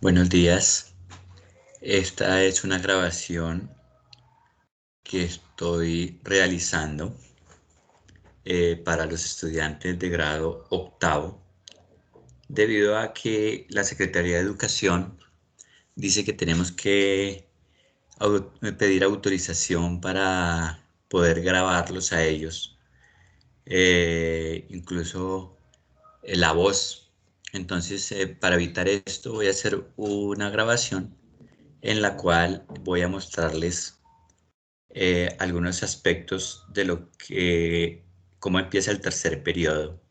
Buenos días. Esta es una grabación que estoy realizando para los estudiantes de grado octavo, debido a que la Secretaría de Educación dice que tenemos que pedir autorización para poder grabarlos a ellos, incluso la voz. Entonces, para evitar esto, voy a hacer una grabación en la cual voy a mostrarles algunos aspectos de cómo empieza el tercer periodo.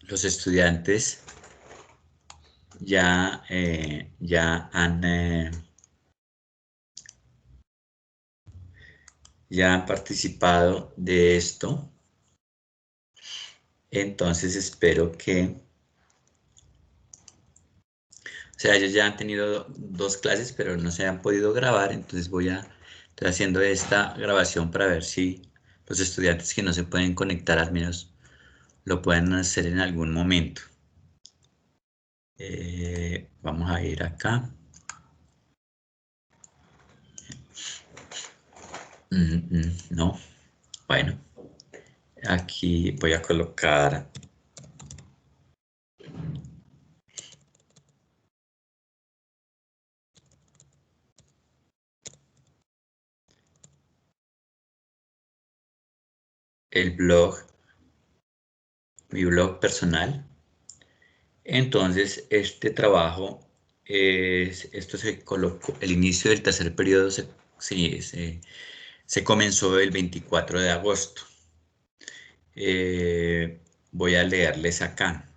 Los estudiantes ya han participado de esto, entonces espero que, o sea, ellos ya han tenido dos clases, pero no se han podido grabar, entonces estoy haciendo esta grabación para ver si los estudiantes que no se pueden conectar al menos lo pueden hacer en algún momento. Vamos a ir acá. No, bueno, aquí voy a colocar el blog, mi blog personal. Entonces, este trabajo, esto se colocó, el inicio del tercer periodo se comenzó el 24 de agosto. Voy a leerles acá.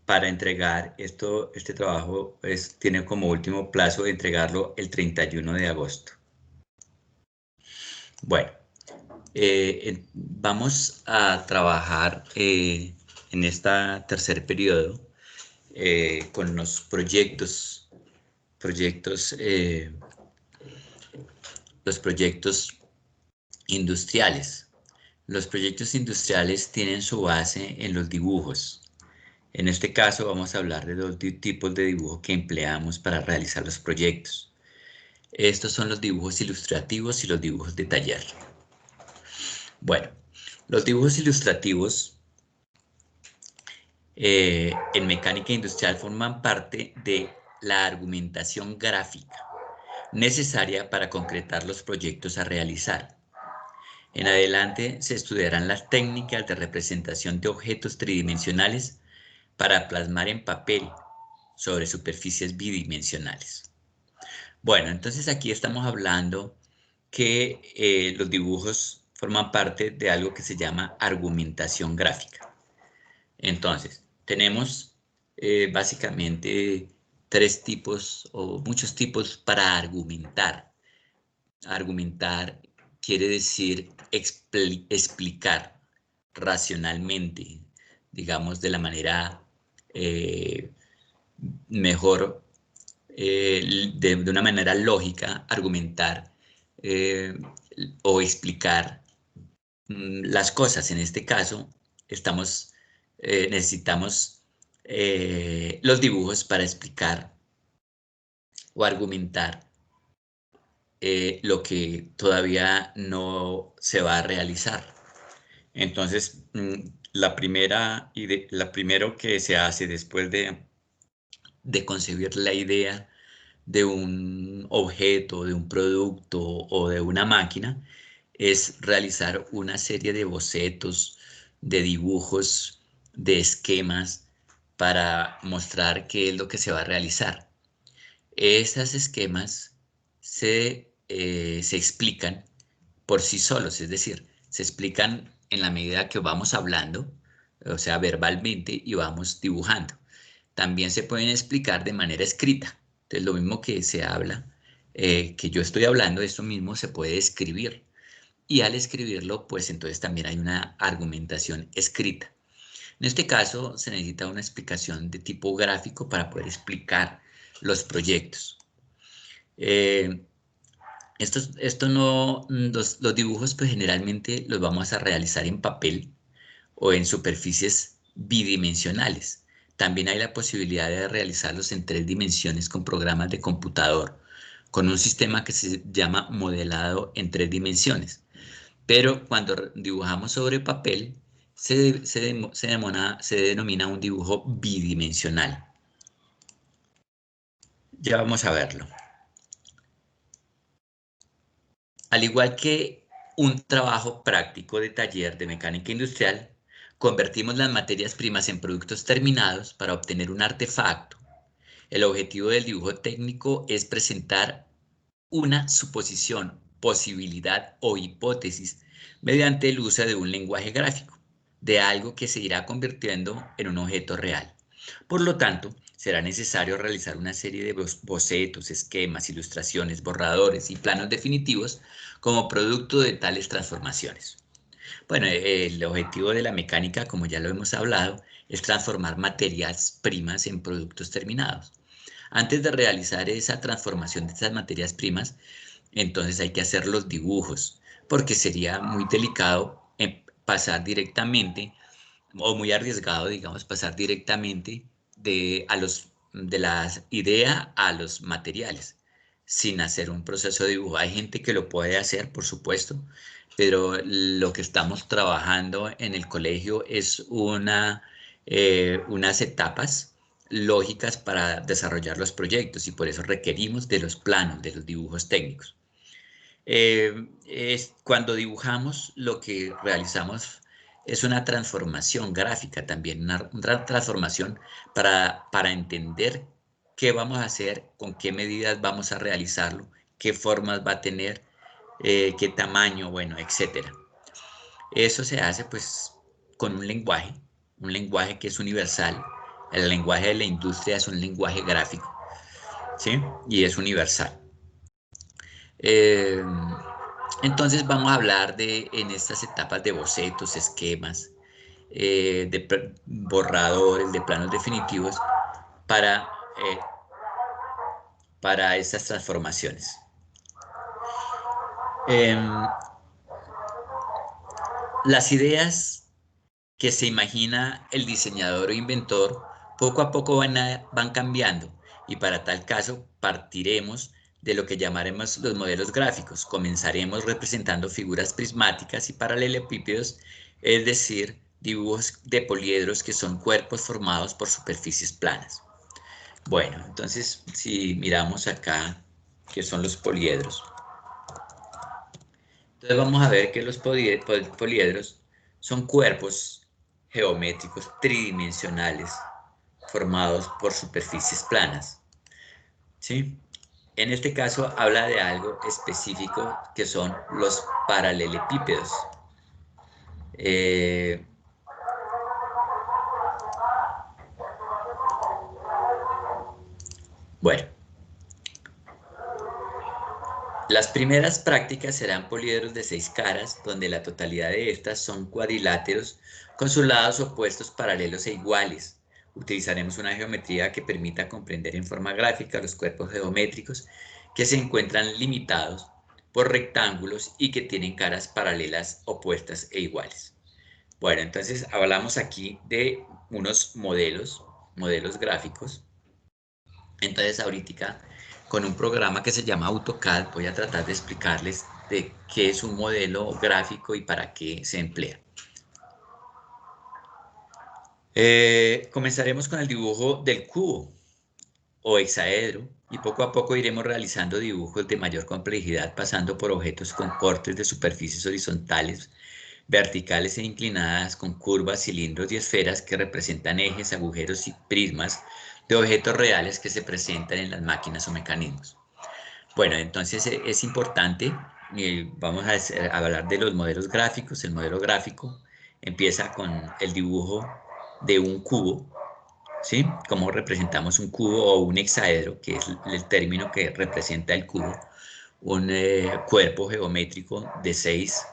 Para entregar este trabajo tiene como último plazo de entregarlo el 31 de agosto. Bueno, vamos a trabajar en este tercer periodo con los los proyectos industriales. Los proyectos industriales tienen su base en los dibujos. En este caso vamos a hablar de dos tipos de dibujo que empleamos para realizar los proyectos. Estos son los dibujos ilustrativos y los dibujos de taller. Bueno, los dibujos ilustrativos en mecánica industrial forman parte de la argumentación gráfica necesaria para concretar los proyectos a realizar. En adelante se estudiarán las técnicas de representación de objetos tridimensionales para plasmar en papel sobre superficies bidimensionales. Bueno, entonces aquí estamos hablando que los dibujos forman parte de algo que se llama argumentación gráfica. Entonces, tenemos básicamente tres tipos o muchos tipos para argumentar. Argumentar quiere decir explicar racionalmente, digamos, de la manera mejor, de una manera lógica, argumentar o explicar las cosas. En este caso, necesitamos los dibujos para explicar o argumentar lo que todavía no se va a realizar. Entonces, lo primero que se hace después de concebir la idea de un objeto, de un producto o de una máquina, es realizar una serie de bocetos, de dibujos, de esquemas para mostrar qué es lo que se va a realizar. Esos esquemas se explican por sí solos, es decir, se explican en la medida que vamos hablando, o sea, verbalmente, y vamos dibujando. También se pueden explicar de manera escrita. Entonces, lo mismo que se habla, que yo estoy hablando, esto mismo se puede escribir. Y al escribirlo, pues entonces también hay una argumentación escrita. En este caso, se necesita una explicación de tipo gráfico para poder explicar los proyectos. Esto no, los dibujos pues generalmente los vamos a realizar en papel o en superficies bidimensionales. También hay la posibilidad de realizarlos en 3 dimensiones con programas de computador, con un sistema que se llama modelado en 3 dimensiones. Pero cuando dibujamos sobre papel, se denomina un dibujo bidimensional. Ya vamos a verlo. Al igual que un trabajo práctico de taller de mecánica industrial, convertimos las materias primas en productos terminados para obtener un artefacto. El objetivo del dibujo técnico es presentar una suposición, posibilidad o hipótesis mediante el uso de un lenguaje gráfico, de algo que se irá convirtiendo en un objeto real. Por lo tanto, será necesario realizar una serie de bocetos, esquemas, ilustraciones, borradores y planos definitivos como producto de tales transformaciones. Bueno, el objetivo de la mecánica, como ya lo hemos hablado, es transformar materias primas en productos terminados. Antes de realizar esa transformación de estas materias primas, entonces hay que hacer los dibujos, porque sería muy delicado pasar directamente, o muy arriesgado, digamos, pasar directamente de la idea a los materiales, sin hacer un proceso de dibujo. Hay gente que lo puede hacer, por supuesto, pero lo que estamos trabajando en el colegio es unas etapas lógicas para desarrollar los proyectos y por eso requerimos de los planos, de los dibujos técnicos. Cuando dibujamos, lo que realizamos es una transformación gráfica también, una transformación para entender qué vamos a hacer, con qué medidas vamos a realizarlo, qué formas va a tener, qué tamaño, bueno, etcétera. Eso se hace pues con un lenguaje que es universal. El lenguaje de la industria es un lenguaje gráfico, ¿sí? Y es universal. Eh, entonces vamos a hablar en estas etapas de bocetos, esquemas, de borradores, de planos definitivos para, eh, para estas transformaciones. Las ideas que se imagina el diseñador o inventor poco a poco van cambiando y para tal caso partiremos de lo que llamaremos los modelos gráficos. Comenzaremos representando figuras prismáticas y paralelepípedos, es decir, dibujos de poliedros que son cuerpos formados por superficies planas. Bueno, entonces si miramos acá, ¿qué son los poliedros? Entonces vamos a ver que los poliedros son cuerpos geométricos tridimensionales formados por superficies planas, ¿sí? En este caso habla de algo específico que son los paralelepípedos. Eh, bueno, las primeras prácticas serán poliedros de 6 caras, donde la totalidad de estas son cuadriláteros con sus lados opuestos paralelos e iguales. Utilizaremos una geometría que permita comprender en forma gráfica los cuerpos geométricos que se encuentran limitados por rectángulos y que tienen caras paralelas, opuestas e iguales. Bueno, entonces hablamos aquí de unos modelos gráficos. Entonces ahorita con un programa que se llama AutoCAD voy a tratar de explicarles de qué es un modelo gráfico y para qué se emplea. Comenzaremos con el dibujo del cubo o hexaedro y poco a poco iremos realizando dibujos de mayor complejidad pasando por objetos con cortes de superficies horizontales, verticales e inclinadas con curvas, cilindros y esferas que representan ejes, agujeros y prismas de objetos reales que se presentan en las máquinas o mecanismos. Bueno, entonces es importante, vamos a hablar de los modelos gráficos. El modelo gráfico empieza con el dibujo de un cubo, ¿sí? Cómo representamos un cubo o un hexaedro, que es el término que representa el cubo, un cuerpo geométrico de 6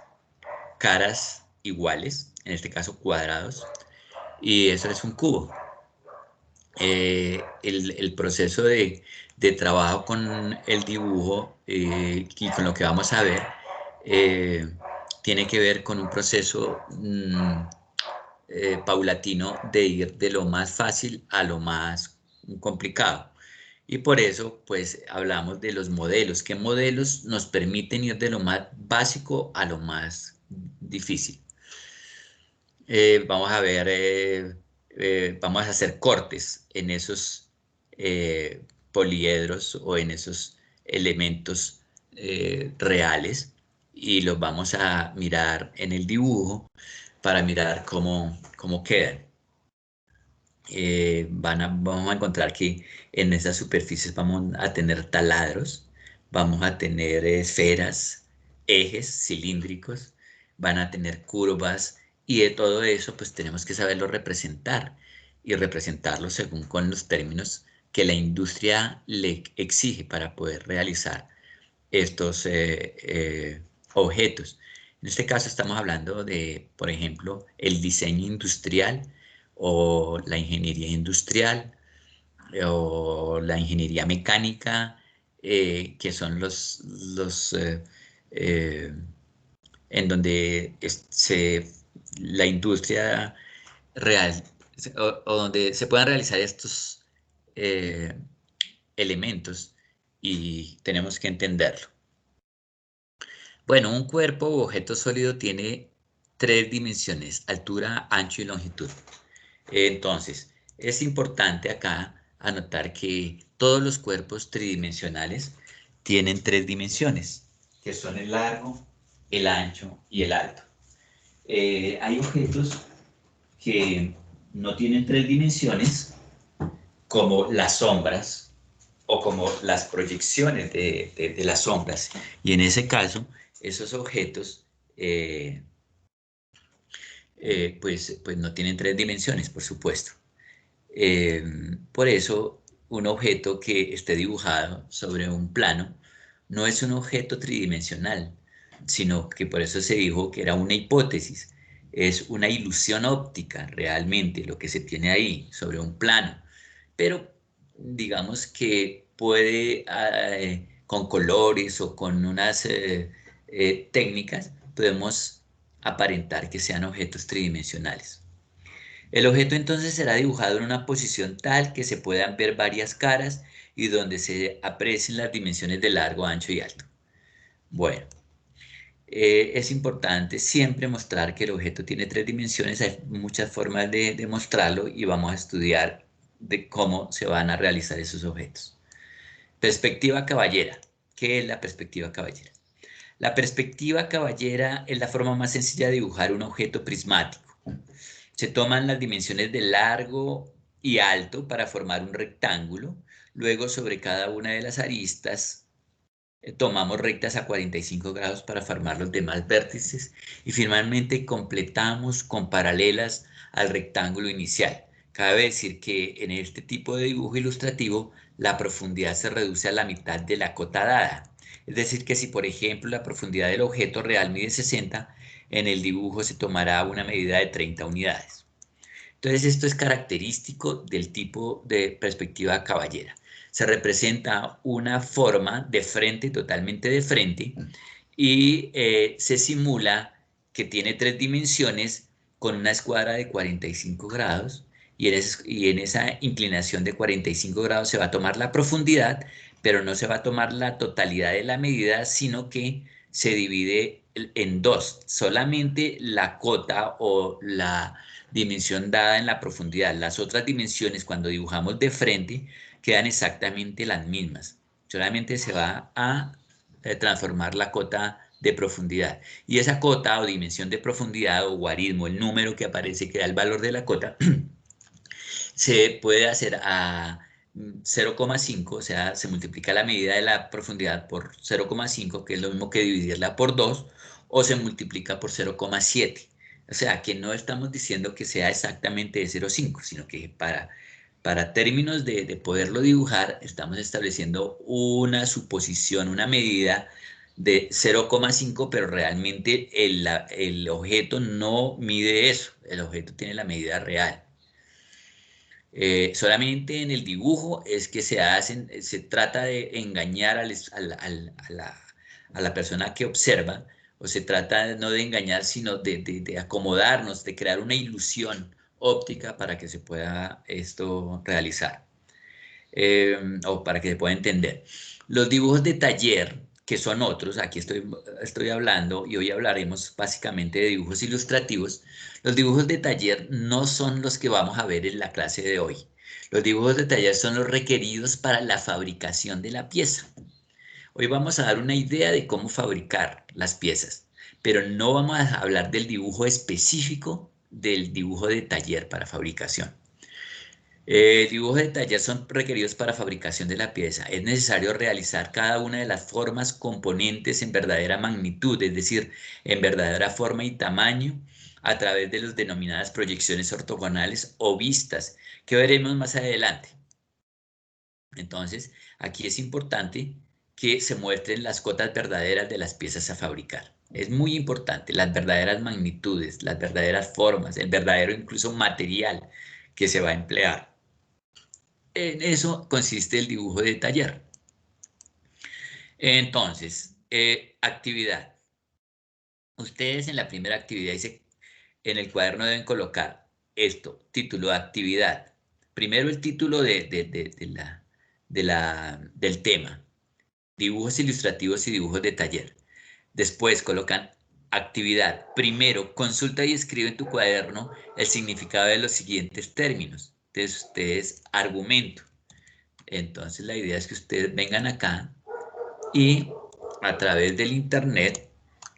caras iguales, en este caso cuadrados, y eso es un cubo. El proceso de trabajo con el dibujo y con lo que vamos a ver tiene que ver con un proceso paulatino de ir de lo más fácil a lo más complicado. Y por eso, pues, hablamos de los modelos. ¿Qué modelos nos permiten ir de lo más básico a lo más difícil? Vamos a ver, vamos a hacer cortes en esos poliedros o en esos elementos reales y los vamos a mirar en el dibujo para mirar cómo quedan. Vamos a encontrar que en esas superficies vamos a tener taladros, vamos a tener esferas, ejes cilíndricos, van a tener curvas y de todo eso pues tenemos que saberlo representar y representarlo según con los términos que la industria le exige para poder realizar estos objetos. En este caso estamos hablando de, por ejemplo, el diseño industrial o la ingeniería industrial o la ingeniería mecánica, que son eh, en donde la industria real o donde se puedan realizar estos eh, elementos y tenemos que entenderlo. Bueno, un cuerpo u objeto sólido tiene tres dimensiones: altura, ancho y longitud. Entonces, es importante acá anotar que todos los cuerpos tridimensionales tienen tres dimensiones, que son el largo, el ancho y el alto. Hay objetos que no tienen tres dimensiones, como las sombras o como las proyecciones de las sombras. Y en ese caso, esos objetos pues no tienen tres dimensiones, por supuesto. Eh, por eso, un objeto que esté dibujado sobre un plano no es un objeto tridimensional, sino que por eso se dijo que era una hipótesis. Es una ilusión óptica realmente lo que se tiene ahí sobre un plano. Pero digamos que puede, con colores o con unas técnicas, podemos aparentar que sean objetos tridimensionales. El objeto entonces será dibujado en una posición tal que se puedan ver varias caras y donde se aprecien las dimensiones de largo, ancho y alto. Bueno, es importante siempre mostrar que el objeto tiene tres dimensiones. Hay muchas formas de mostrarlo y vamos a estudiar de cómo se van a realizar esos objetos. Perspectiva caballera. ¿Qué es la perspectiva caballera? La perspectiva caballera es la forma más sencilla de dibujar un objeto prismático. Se toman las dimensiones de largo y alto para formar un rectángulo. Luego, sobre cada una de las aristas, tomamos rectas a 45 grados para formar los demás vértices y finalmente completamos con paralelas al rectángulo inicial. Cabe decir que en este tipo de dibujo ilustrativo la profundidad se reduce a la mitad de la cota dada. Es decir, que si por ejemplo la profundidad del objeto real mide 60, en el dibujo se tomará una medida de 30 unidades. Entonces esto es característico del tipo de perspectiva caballera. Se representa una forma de frente, totalmente de frente, y se simula que tiene tres dimensiones con una escuadra de 45 grados y en esa inclinación de 45 grados se va a tomar la profundidad, pero no se va a tomar la totalidad de la medida, sino que se divide en dos, solamente la cota o la dimensión dada en la profundidad. Las otras dimensiones, cuando dibujamos de frente, quedan exactamente las mismas. Solamente se va a transformar la cota de profundidad. Y esa cota o dimensión de profundidad o guarismo, el número que aparece que da el valor de la cota, se puede hacer a 0,5, o sea, se multiplica la medida de la profundidad por 0,5, que es lo mismo que dividirla por 2, o se multiplica por 0,7. O sea, que no estamos diciendo que sea exactamente de 0,5, sino que para términos de poderlo dibujar, estamos estableciendo una suposición, una medida de 0,5, pero realmente el objeto no mide eso, el objeto tiene la medida real. Solamente en el dibujo es que se trata de engañar a la persona que observa o se trata no de engañar, sino de acomodarnos, de crear una ilusión óptica para que se pueda esto realizar, o para que se pueda entender. Los dibujos de taller, que son otros, aquí estoy hablando y hoy hablaremos básicamente de dibujos ilustrativos. Los dibujos de taller no son los que vamos a ver en la clase de hoy. Los dibujos de taller son los requeridos para la fabricación de la pieza. Hoy vamos a dar una idea de cómo fabricar las piezas, pero no vamos a hablar del dibujo específico del dibujo de taller para fabricación. Dibujos de taller son requeridos para fabricación de la pieza. Es necesario realizar cada una de las formas componentes en verdadera magnitud, es decir, en verdadera forma y tamaño, a través de las denominadas proyecciones ortogonales o vistas, que veremos más adelante. Entonces, aquí es importante que se muestren las cotas verdaderas de las piezas a fabricar. Es muy importante, las verdaderas magnitudes, las verdaderas formas, el verdadero incluso material que se va a emplear. En eso consiste el dibujo de taller. Entonces, actividad. Ustedes en la primera actividad dice, en el cuaderno deben colocar esto, título de actividad. Primero el título del tema, dibujos ilustrativos y dibujos de taller. Después colocan actividad. Primero, consulta y escribe en tu cuaderno el significado de los siguientes términos. Entonces, ustedes argumento. Entonces, la idea es que ustedes vengan acá y a través del internet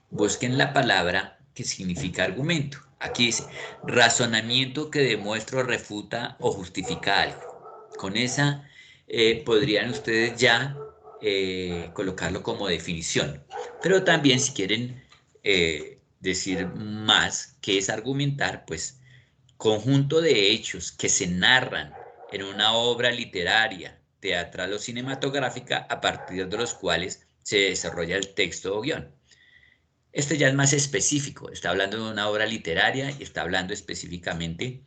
busquen la palabra que significa argumento. Aquí dice, razonamiento que demuestra, refuta o justifica algo. Con esa podrían ustedes ya colocarlo como definición. Pero también si quieren decir más qué es argumentar, pues conjunto de hechos que se narran en una obra literaria, teatral o cinematográfica a partir de los cuales se desarrolla el texto o guión. Este ya es más específico, está hablando de una obra literaria y está hablando específicamente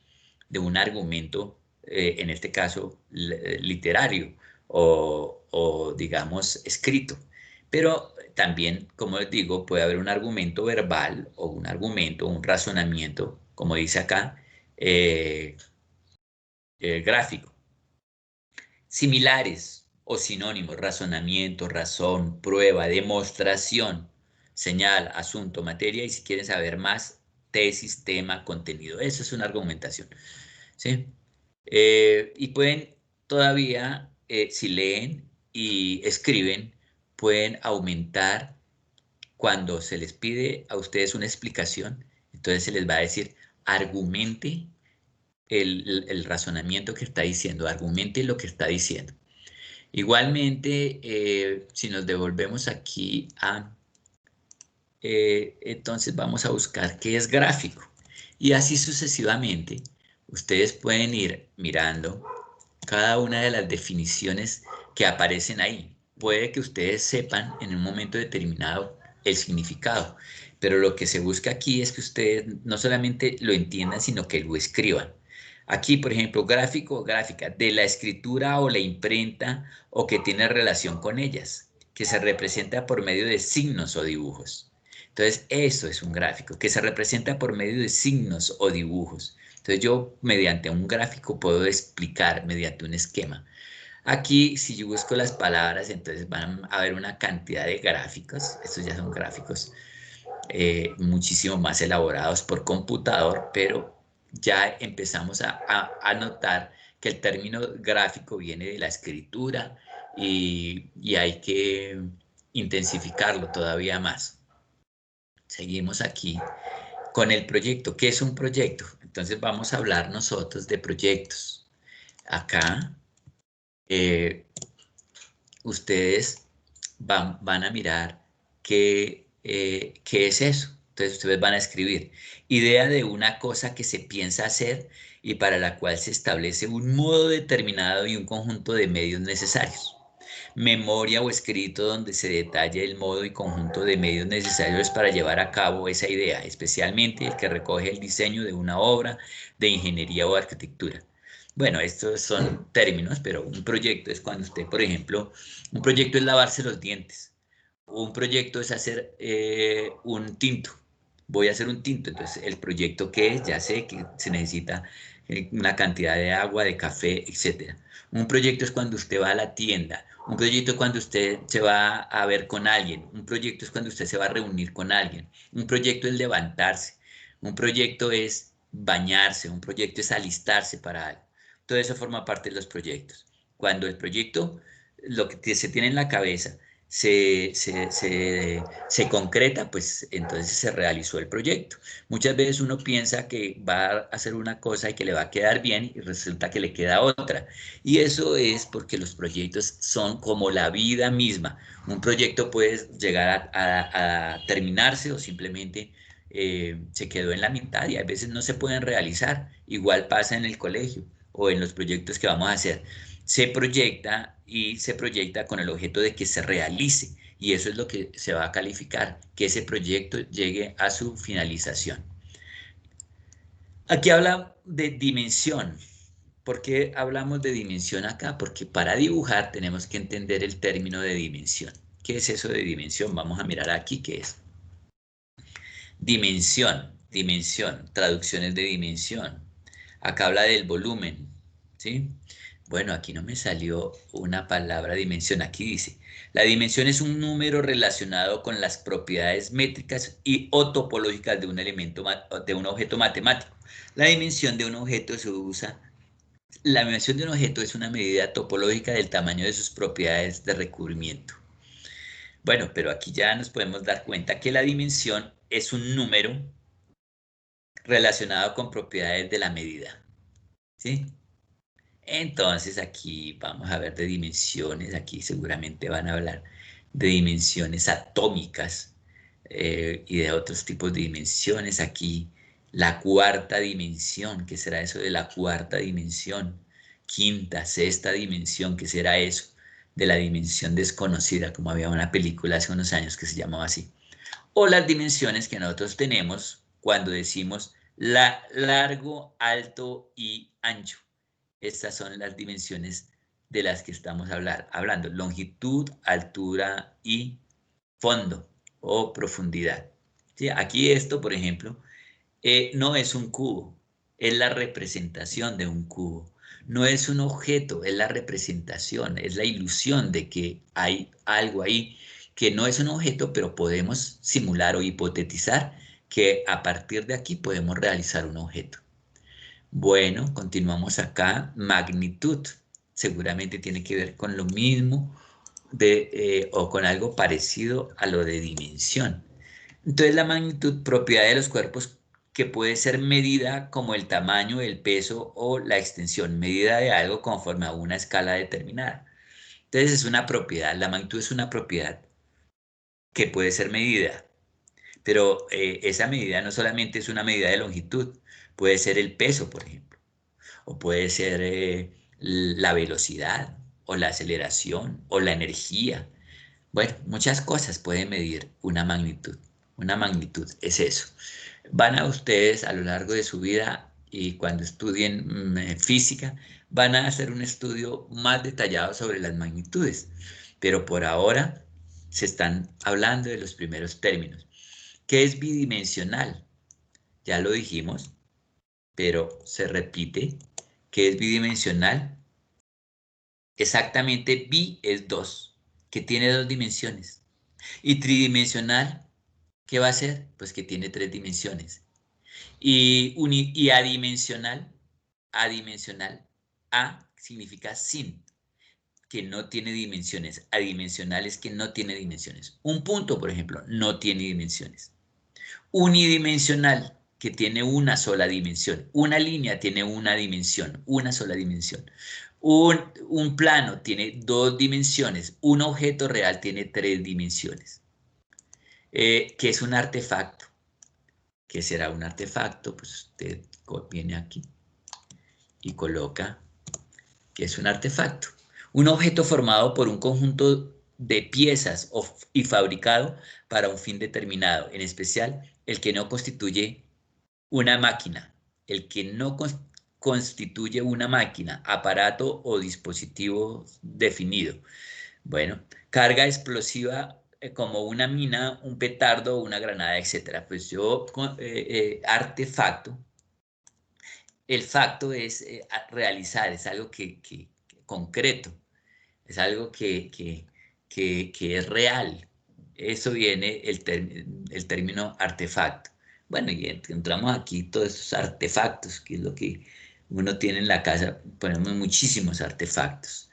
de un argumento, en este caso literario o digamos escrito. Pero también, como les digo, puede haber un argumento verbal o un argumento, un razonamiento, como dice acá, eh, gráfico. Similares o sinónimos, razonamiento, razón, prueba, demostración, señal, asunto, materia, y si quieren saber más, tesis, tema, contenido. Eso es una argumentación, ¿sí? Y pueden todavía, si leen y escriben, pueden aumentar cuando se les pide a ustedes una explicación, entonces se les va a decir, argumente el razonamiento que está diciendo, argumente lo que está diciendo. Igualmente, si nos devolvemos aquí entonces vamos a buscar qué es gráfico. Y así sucesivamente, ustedes pueden ir mirando cada una de las definiciones que aparecen ahí. Puede que ustedes sepan en un momento determinado el significado, pero lo que se busca aquí es que ustedes no solamente lo entiendan, sino que lo escriban. Aquí, por ejemplo, gráfico o gráfica, de la escritura o la imprenta o que tiene relación con ellas, que se representa por medio de signos o dibujos. Entonces, eso es un gráfico, que se representa por medio de signos o dibujos. Entonces, yo mediante un gráfico puedo explicar mediante un esquema. Aquí, si yo busco las palabras, entonces van a haber una cantidad de gráficos. Estos ya son gráficos muchísimo más elaborados por computador, pero ya empezamos a notar que el término gráfico viene de la escritura y hay que intensificarlo todavía más. Seguimos aquí con el proyecto. ¿Qué es un proyecto? Entonces vamos a hablar nosotros de proyectos. Acá ustedes van a mirar qué es eso. Entonces ustedes van a escribir idea de una cosa que se piensa hacer y para la cual se establece un modo determinado y un conjunto de medios necesarios. Memoria o escrito donde se detalle el modo y conjunto de medios necesarios para llevar a cabo esa idea, especialmente el que recoge el diseño de una obra de ingeniería o arquitectura. Bueno, estos son términos, pero un proyecto es cuando usted, por ejemplo, un proyecto es lavarse los dientes. un proyecto es hacer un tinto. Voy a hacer un tinto, entonces el proyecto que es, ya sé que se necesita una cantidad de agua, de café, etcétera. Un proyecto es cuando usted va a la tienda, un proyecto es cuando usted se va a ver con alguien, un proyecto es cuando usted se va a reunir con alguien, un proyecto es levantarse, un proyecto es bañarse, un proyecto es alistarse para algo. Todo eso forma parte de los proyectos. Cuando el proyecto, lo que se tiene en la cabeza, se concreta, pues entonces se realizó el proyecto. Muchas veces uno piensa que va a hacer una cosa y que le va a quedar bien y resulta que le queda otra. Y eso es porque los proyectos son como la vida misma. Un proyecto puede llegar a terminarse o simplemente se quedó en la mitad y a veces no se pueden realizar. Igual pasa en el colegio o en los proyectos que vamos a hacer. Se proyecta y se proyecta con el objeto de que se realice y eso es lo que se va a calificar, que ese proyecto llegue a su finalización. Aquí habla de dimensión. ¿Por qué hablamos de dimensión acá? Porque para dibujar tenemos que entender el término de dimensión. ¿Qué es eso de dimensión? Vamos a mirar aquí qué es. Dimensión, dimensión, traducciones de dimensión. Acá habla del volumen, ¿sí? Bueno, aquí no me salió una palabra dimensión. Aquí dice, la dimensión es un número relacionado con las propiedades métricas y o topológicas de un elemento, de un objeto matemático. La dimensión de un objeto se usa, la dimensión de un objeto es una medida topológica del tamaño de sus propiedades de recubrimiento. Bueno, pero aquí ya nos podemos dar cuenta que la dimensión es un número relacionado con propiedades de la medida, ¿sí? Entonces aquí vamos a ver de dimensiones, aquí seguramente van a hablar de dimensiones atómicas y de otros tipos de dimensiones. Aquí la cuarta dimensión, ¿qué será eso de la cuarta dimensión? Quinta, sexta dimensión, ¿qué será eso? De la dimensión desconocida, como había una película hace unos años que se llamaba así. O las dimensiones que nosotros tenemos cuando decimos largo, alto y ancho. Estas son las dimensiones de las que estamos hablando. Longitud, altura y fondo o profundidad. ¿Sí? Aquí esto, por ejemplo, no es un cubo, es la representación de un cubo. No es un objeto, es la representación, es la ilusión de que hay algo ahí que no es un objeto, pero podemos simular o hipotetizar que a partir de aquí podemos realizar un objeto. Bueno, continuamos acá. Magnitud. Seguramente tiene que ver con lo mismo o con algo parecido a lo de dimensión. Entonces la magnitud, propiedad de los cuerpos que puede ser medida como el tamaño, el peso o la extensión, medida de algo conforme a una escala determinada. Entonces es una propiedad, la magnitud es una propiedad que puede ser medida, pero esa medida no solamente es una medida de longitud, puede ser el peso, por ejemplo, o puede ser la velocidad, o la aceleración, o la energía. Bueno, muchas cosas pueden medir una magnitud. Una magnitud es eso. Van a ustedes a lo largo de su vida y cuando estudien física, van a hacer un estudio más detallado sobre las magnitudes. Pero por ahora se están hablando de los primeros términos. ¿Qué es bidimensional? Ya lo dijimos, pero se repite. ¿Qué es bidimensional? Exactamente, bi es 2, que tiene 2 dimensiones. Y tridimensional, ¿qué va a ser? Pues que tiene 3 dimensiones. Y adimensional, adimensional, a significa sin, que no tiene dimensiones. Adimensional es que no tiene dimensiones. Un punto, por ejemplo, no tiene dimensiones. Unidimensional, que tiene una sola dimensión. Una línea tiene una dimensión, una sola dimensión. Un plano tiene 2 dimensiones. Un objeto real tiene 3 dimensiones. ¿Qué es un artefacto? ¿Qué será un artefacto? Pues usted viene aquí y coloca que es un artefacto. Un objeto formado por un conjunto de piezas y fabricado para un fin determinado, en especial el que no constituye una máquina, el que no constituye una máquina, aparato o dispositivo definido. Bueno, carga explosiva como una mina, un petardo, una granada, etcétera. Pues yo, artefacto, el facto es realizar, es algo que concreto, es algo que es real. Eso viene el término artefacto. Bueno, y encontramos aquí todos esos artefactos, que es lo que uno tiene en la casa, ponemos muchísimos artefactos.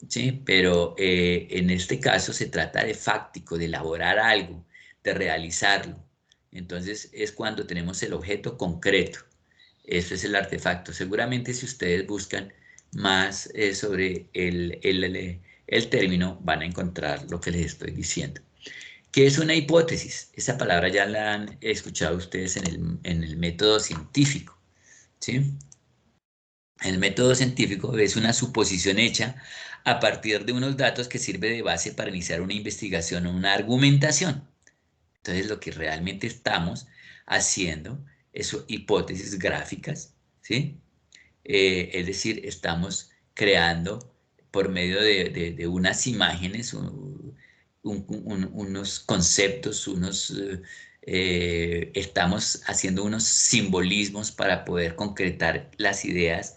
¿Sí? Pero en este caso se trata de fáctico, de elaborar algo, de realizarlo. Entonces es cuando tenemos el objeto concreto. Eso es el artefacto. Seguramente si ustedes buscan más sobre el término, van a encontrar lo que les estoy diciendo. ¿Qué es una hipótesis? Esa palabra ya la han escuchado ustedes en el método científico, ¿sí? El método científico es una suposición hecha a partir de unos datos que sirve de base para iniciar una investigación o una argumentación. Entonces, lo que realmente estamos haciendo es hipótesis gráficas, ¿sí? Es decir, estamos creando por medio de unas imágenes, unos conceptos, estamos haciendo unos simbolismos para poder concretar las ideas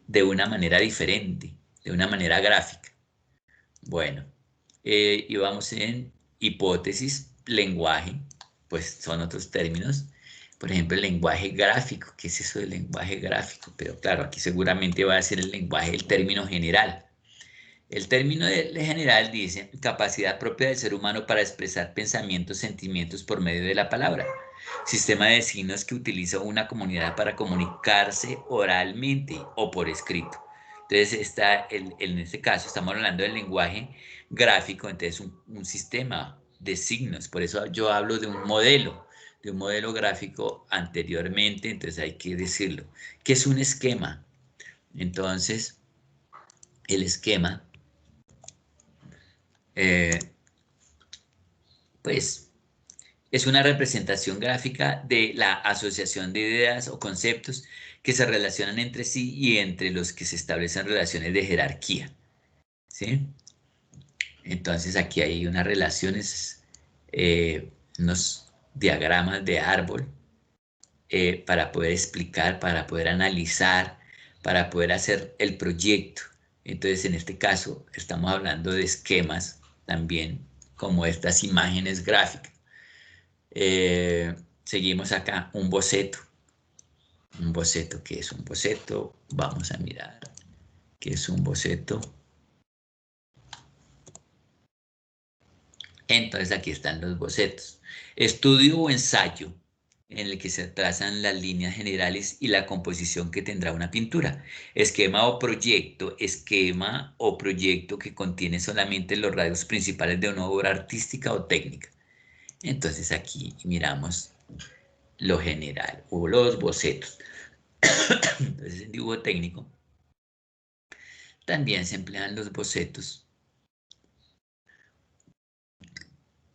de una manera diferente, de una manera gráfica. Bueno, y vamos en hipótesis, lenguaje, pues son otros términos. Por ejemplo, el lenguaje gráfico. ¿Qué es eso del lenguaje gráfico? Pero claro, aquí seguramente va a ser el lenguaje, el término general. El término general dice capacidad propia del ser humano para expresar pensamientos, sentimientos por medio de la palabra. Sistema de signos que utiliza una comunidad para comunicarse oralmente o por escrito. Entonces, en este caso estamos hablando del lenguaje gráfico, entonces un sistema de signos. Por eso yo hablo de un modelo gráfico anteriormente, entonces hay que decirlo. ¿Qué es un esquema? Entonces, el esquema, eh, pues es una representación gráfica de la asociación de ideas o conceptos que se relacionan entre sí y entre los que se establecen relaciones de jerarquía, ¿sí? Entonces aquí hay unas relaciones, unos diagramas de árbol para poder explicar, para poder analizar, para poder hacer el proyecto. Entonces en este caso estamos hablando de esquemas también, como estas imágenes gráficas. Seguimos acá, un boceto. Un boceto, ¿qué es un boceto? Vamos a mirar qué es un boceto. Entonces aquí están los bocetos. Estudio o ensayo en el que se trazan las líneas generales y la composición que tendrá una pintura. Esquema o proyecto que contiene solamente los rasgos principales de una obra artística o técnica. Entonces aquí miramos lo general o los bocetos. Entonces en dibujo técnico también se emplean los bocetos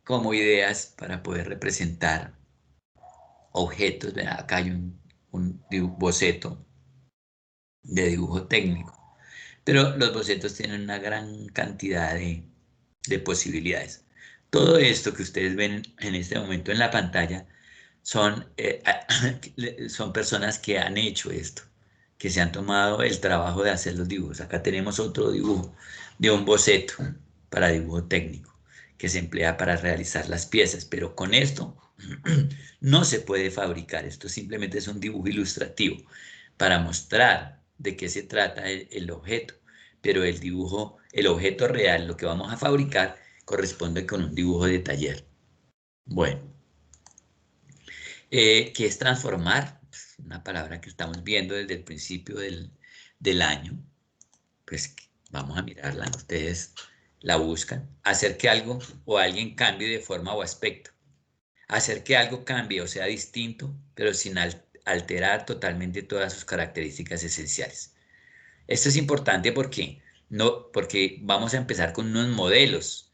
como ideas para poder representar objetos. ¿Verdad? Acá hay un boceto de dibujo técnico, pero los bocetos tienen una gran cantidad de posibilidades. Todo esto que ustedes ven en este momento en la pantalla son, son personas que han hecho esto, que se han tomado el trabajo de hacer los dibujos. Acá tenemos otro dibujo de un boceto para dibujo técnico que se emplea para realizar las piezas, pero con esto no se puede fabricar. Esto simplemente es un dibujo ilustrativo para mostrar de qué se trata el objeto, pero el dibujo, el objeto real, lo que vamos a fabricar, corresponde con un dibujo de taller. Bueno, ¿qué es transformar? Pues, una palabra que estamos viendo desde el principio del año. Pues vamos a mirarla, ustedes la buscan. Hacer que algo o alguien cambie de forma o aspecto. Hacer que algo cambie o sea distinto, pero sin alterar totalmente todas sus características esenciales. Esto es importante porque, no, porque vamos a empezar con unos modelos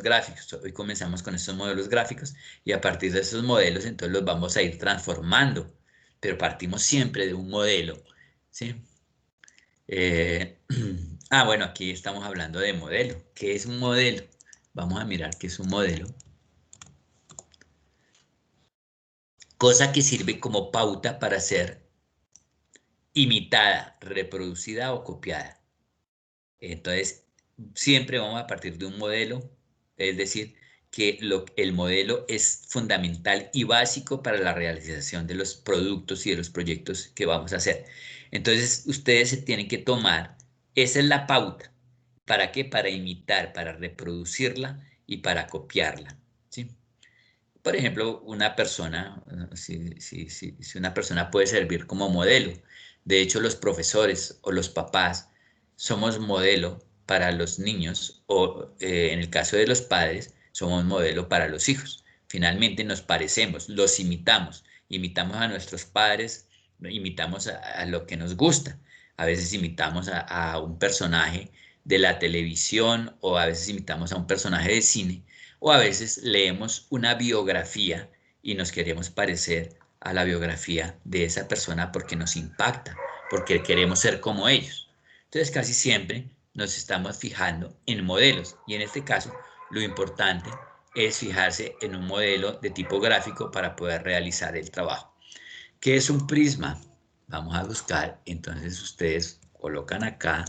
gráficos. Hoy comenzamos con estos modelos gráficos y a partir de esos modelos entonces los vamos a ir transformando, pero partimos siempre de un modelo, ¿sí? Eh, bueno, aquí estamos hablando de modelo. ¿Qué es un modelo? Vamos a mirar qué es un modelo. Cosa que sirve como pauta para ser imitada, reproducida o copiada. Entonces, siempre vamos a partir de un modelo, es decir, que el modelo es fundamental y básico para la realización de los productos y de los proyectos que vamos a hacer. Entonces, ustedes se tienen que tomar, esa es la pauta. ¿Para qué? Para imitar, para reproducirla y para copiarla, ¿sí? Por ejemplo, una persona, si una persona puede servir como modelo. De hecho, los profesores o los papás somos modelo para los niños o en el caso de los padres, somos modelo para los hijos. Finalmente nos parecemos, los imitamos, imitamos a nuestros padres, imitamos a lo que nos gusta. A veces imitamos a un personaje de la televisión o a veces imitamos a un personaje de cine o a veces leemos una biografía y nos queremos parecer a la biografía de esa persona porque nos impacta, porque queremos ser como ellos. Entonces casi siempre nos estamos fijando en modelos y en este caso lo importante es fijarse en un modelo de tipo gráfico para poder realizar el trabajo. ¿Qué es un prisma? Vamos a buscar, entonces ustedes colocan acá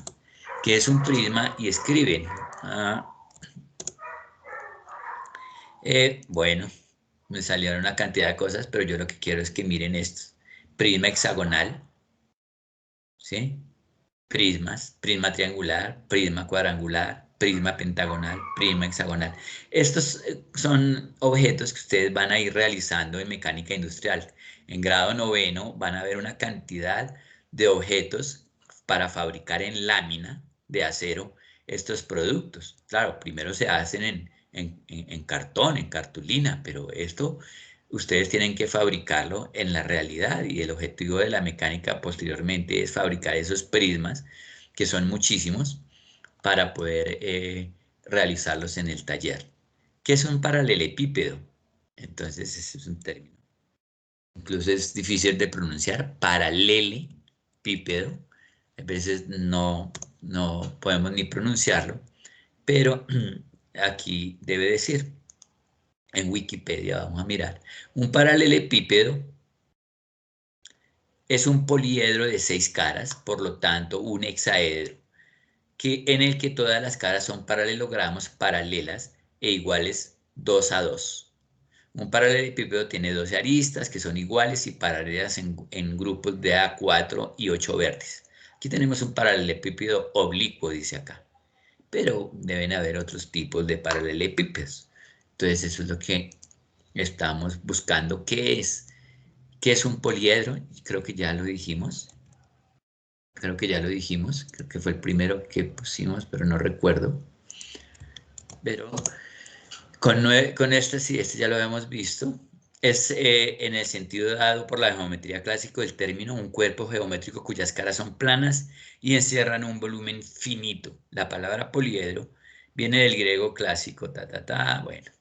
qué es un prisma y escriben. Bueno, me salieron una cantidad de cosas, pero yo lo que quiero es que miren esto. Prisma hexagonal, ¿sí? Prismas, prisma triangular, prisma cuadrangular, prisma pentagonal, prisma hexagonal. Estos son objetos que ustedes van a ir realizando en mecánica industrial. En grado noveno van a ver una cantidad de objetos para fabricar en lámina de acero estos productos. Claro, primero se hacen en cartón, en cartulina, pero esto ustedes tienen que fabricarlo en la realidad y el objetivo de la mecánica posteriormente es fabricar esos prismas, que son muchísimos, para poder realizarlos en el taller. ¿Qué es un paralelepípedo? Entonces, ese es un término. Incluso es difícil de pronunciar, paralelepípedo. A veces no podemos ni pronunciarlo, pero aquí debe decir. En Wikipedia, vamos a mirar. Un paralelepípedo es un poliedro de 6 caras, por lo tanto, un hexaedro, en el que todas las caras son paralelogramos paralelas e iguales 2 a 2. Un paralelepípedo tiene 12 aristas que son iguales y paralelas en grupos de A4 y 8 vértices. Aquí tenemos un paralelepípedo oblicuo, dice acá, pero deben haber otros tipos de paralelepípedos. Entonces, eso es lo que estamos buscando. ¿Qué es un poliedro? Creo que ya lo dijimos. Creo que ya lo dijimos. Creo que fue el primero que pusimos, pero no recuerdo. Pero con este sí, este ya lo habíamos visto. Es en el sentido dado por la geometría clásica del término un cuerpo geométrico cuyas caras son planas y encierran un volumen finito. La palabra poliedro viene del griego clásico, bueno,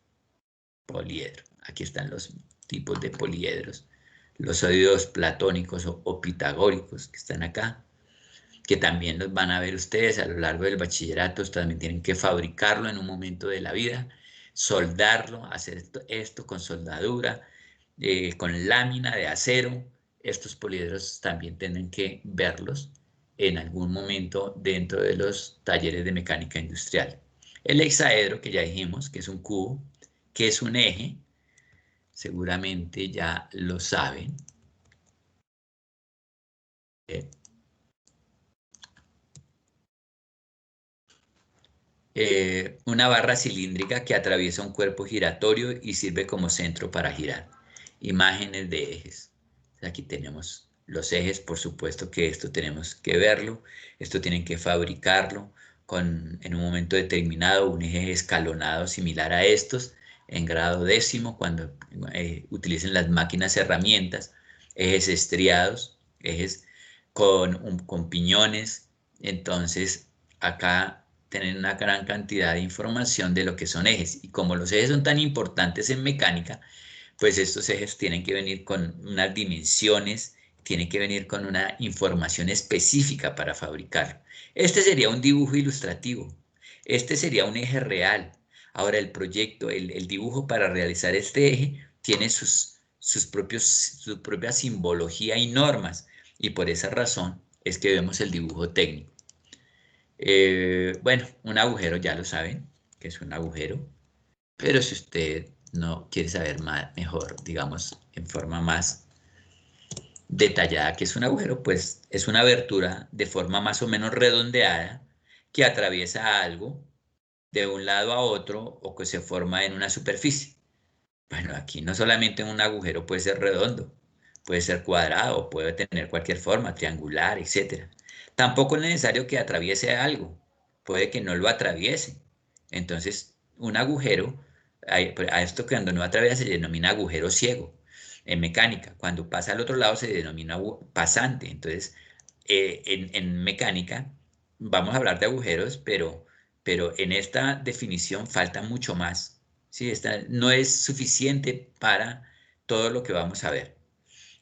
poliedro. Aquí están los tipos de poliedros. Los sólidos platónicos o pitagóricos que están acá, que también los van a ver ustedes a lo largo del bachillerato, también tienen que fabricarlo en un momento de la vida, soldarlo, hacer esto con soldadura, con lámina de acero. Estos poliedros también tienen que verlos en algún momento dentro de los talleres de mecánica industrial. El hexaedro, que ya dijimos, que es un cubo, que es un eje, seguramente ya lo saben. Una barra cilíndrica que atraviesa un cuerpo giratorio y sirve como centro para girar. Imágenes de ejes. Aquí tenemos los ejes, por supuesto que esto tenemos que verlo, esto tienen que fabricarlo en un momento determinado, un eje escalonado similar a estos, en grado décimo, cuando utilicen las máquinas herramientas, ejes estriados, ejes con piñones. Entonces, acá tienen una gran cantidad de información de lo que son ejes. Y como los ejes son tan importantes en mecánica, pues estos ejes tienen que venir con unas dimensiones, tienen que venir con una información específica para fabricarlo. Este sería un dibujo ilustrativo. Este sería un eje real. Ahora el proyecto, el dibujo para realizar este eje tiene su propia simbología y normas, y por esa razón es que vemos el dibujo técnico. Bueno, un agujero ya lo saben, que es un agujero, pero si usted no quiere saber más, mejor, digamos, en forma más detallada que es un agujero, pues es una abertura de forma más o menos redondeada que atraviesa algo de un lado a otro o que se forma en una superficie. Bueno, aquí no solamente un agujero puede ser redondo, puede ser cuadrado, puede tener cualquier forma, triangular, etcétera. Tampoco es necesario que atraviese algo, puede que no lo atraviese. Entonces, un agujero, a esto que cuando no atraviesa se denomina agujero ciego. En mecánica, cuando pasa al otro lado se denomina pasante. Entonces, en mecánica vamos a hablar de agujeros, pero en esta definición falta mucho más. ¿Sí? Esta no es suficiente para todo lo que vamos a ver.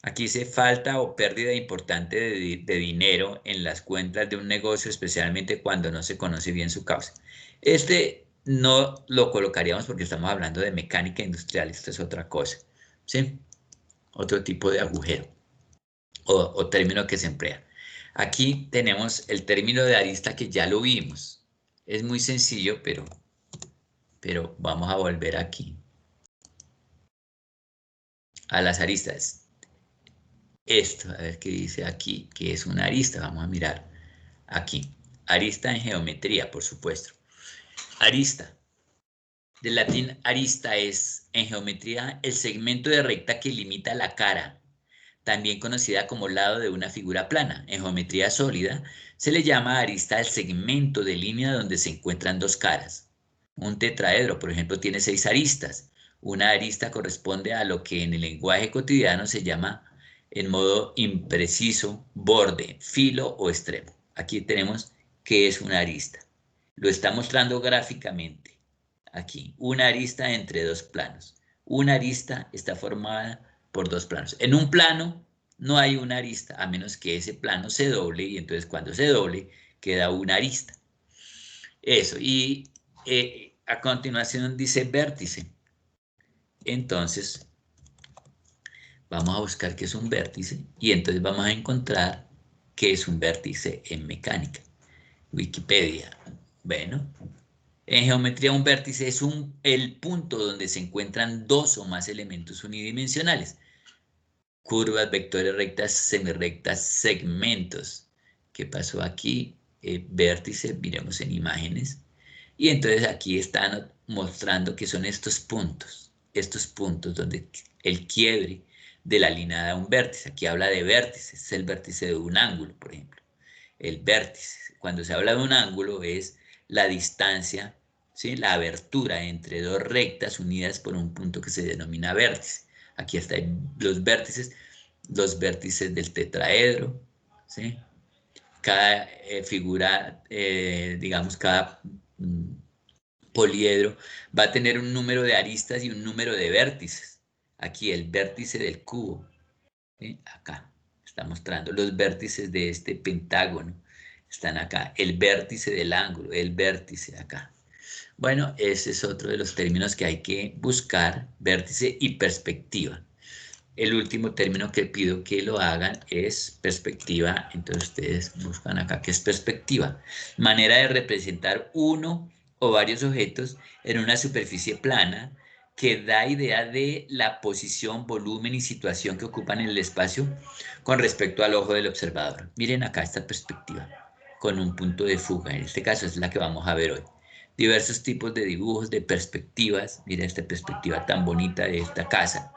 Aquí se falta o pérdida importante de dinero en las cuentas de un negocio, especialmente cuando no se conoce bien su causa. Este no lo colocaríamos porque estamos hablando de mecánica industrial, esto es otra cosa, ¿sí? Otro tipo de agujero o término que se emplea. Aquí tenemos el término de arista que ya lo vimos. Es muy sencillo, pero vamos a volver aquí a las aristas. Esto, a ver qué dice aquí, que es una arista. Vamos a mirar aquí. Arista en geometría, por supuesto. Arista. Del latín arista es, en geometría, el segmento de recta que limita la cara, también conocida como lado de una figura plana. En geometría sólida se le llama arista al segmento de línea donde se encuentran dos caras. Un tetraedro, por ejemplo, tiene 6 aristas. Una arista corresponde a lo que en el lenguaje cotidiano se llama en modo impreciso borde, filo o extremo. Aquí tenemos qué es una arista. Lo está mostrando gráficamente. Aquí, una arista entre dos planos. Una arista está formada por dos planos. En un plano no hay una arista, a menos que ese plano se doble, y entonces cuando se doble queda una arista. Eso, y a continuación dice vértice. Entonces, vamos a buscar qué es un vértice, y entonces vamos a encontrar qué es un vértice en mecánica. Wikipedia. Bueno, en geometría un vértice es el punto donde se encuentran dos o más elementos unidimensionales. Curvas, vectores, rectas, semirrectas, segmentos. ¿Qué pasó aquí? Vértice, miremos en imágenes. Y entonces aquí están mostrando que son estos puntos donde el quiebre de la línea da un vértice. Aquí habla de vértices, es el vértice de un ángulo, por ejemplo. El vértice, cuando se habla de un ángulo, es la distancia, ¿sí? La abertura entre dos rectas unidas por un punto que se denomina vértice. Aquí están los vértices del tetraedro, ¿sí? Cada figura, digamos, cada poliedro va a tener un número de aristas y un número de vértices. Aquí el vértice del cubo, ¿sí? Acá está mostrando los vértices de este pentágono. Están acá. El vértice del ángulo, el vértice acá. Bueno, ese es otro de los términos que hay que buscar, vértice y perspectiva. El último término que pido que lo hagan es perspectiva. Entonces ustedes buscan acá qué es perspectiva. Manera de representar uno o varios objetos en una superficie plana que da idea de la posición, volumen y situación que ocupan en el espacio con respecto al ojo del observador. Miren acá esta perspectiva con un punto de fuga. En este caso es la que vamos a ver hoy. Diversos tipos de dibujos, de perspectivas. Miren esta perspectiva tan bonita de esta casa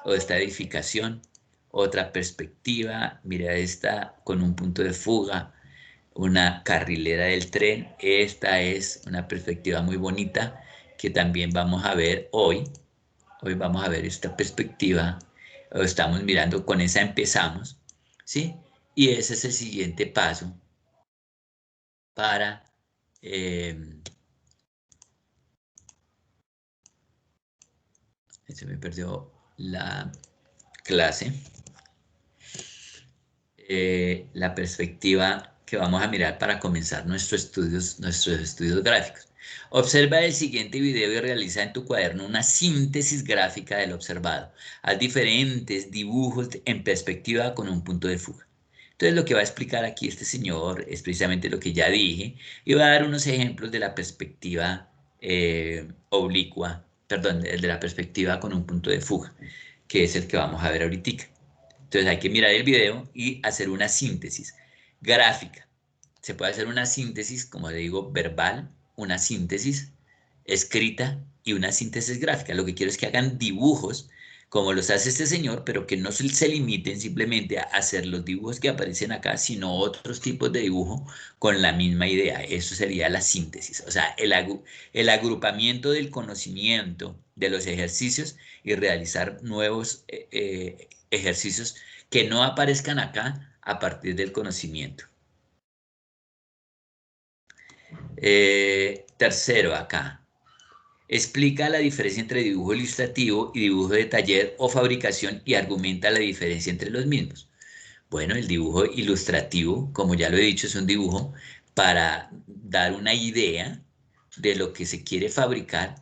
o de esta edificación. Otra perspectiva, mira esta con un punto de fuga, una carrilera del tren. Esta es una perspectiva muy bonita que también vamos a ver hoy. Hoy vamos a ver esta perspectiva, estamos mirando, con esa empezamos, ¿sí? Y ese es el siguiente paso para... se me perdió la clase. La perspectiva que vamos a mirar para comenzar nuestros estudios gráficos. Observa el siguiente video y realiza en tu cuaderno una síntesis gráfica de lo observado. Haz diferentes dibujos en perspectiva con un punto de fuga. Entonces lo que va a explicar aquí este señor es precisamente lo que ya dije y va a dar unos ejemplos de la perspectiva oblicua, perdón, de la perspectiva con un punto de fuga, que es el que vamos a ver ahorita. Entonces hay que mirar el video y hacer una síntesis gráfica. Se puede hacer una síntesis, como le digo, verbal, una síntesis escrita y una síntesis gráfica. Lo que quiero es que hagan dibujos como los hace este señor, pero que no se limiten simplemente a hacer los dibujos que aparecen acá, sino otros tipos de dibujo con la misma idea. Eso sería la síntesis, o sea, el agrupamiento del conocimiento de los ejercicios y realizar nuevos ejercicios que no aparezcan acá a partir del conocimiento. Tercero, acá. Explica la diferencia entre dibujo ilustrativo y dibujo de taller o fabricación y argumenta la diferencia entre los mismos. Bueno, el dibujo ilustrativo, como ya lo he dicho, es un dibujo para dar una idea de lo que se quiere fabricar,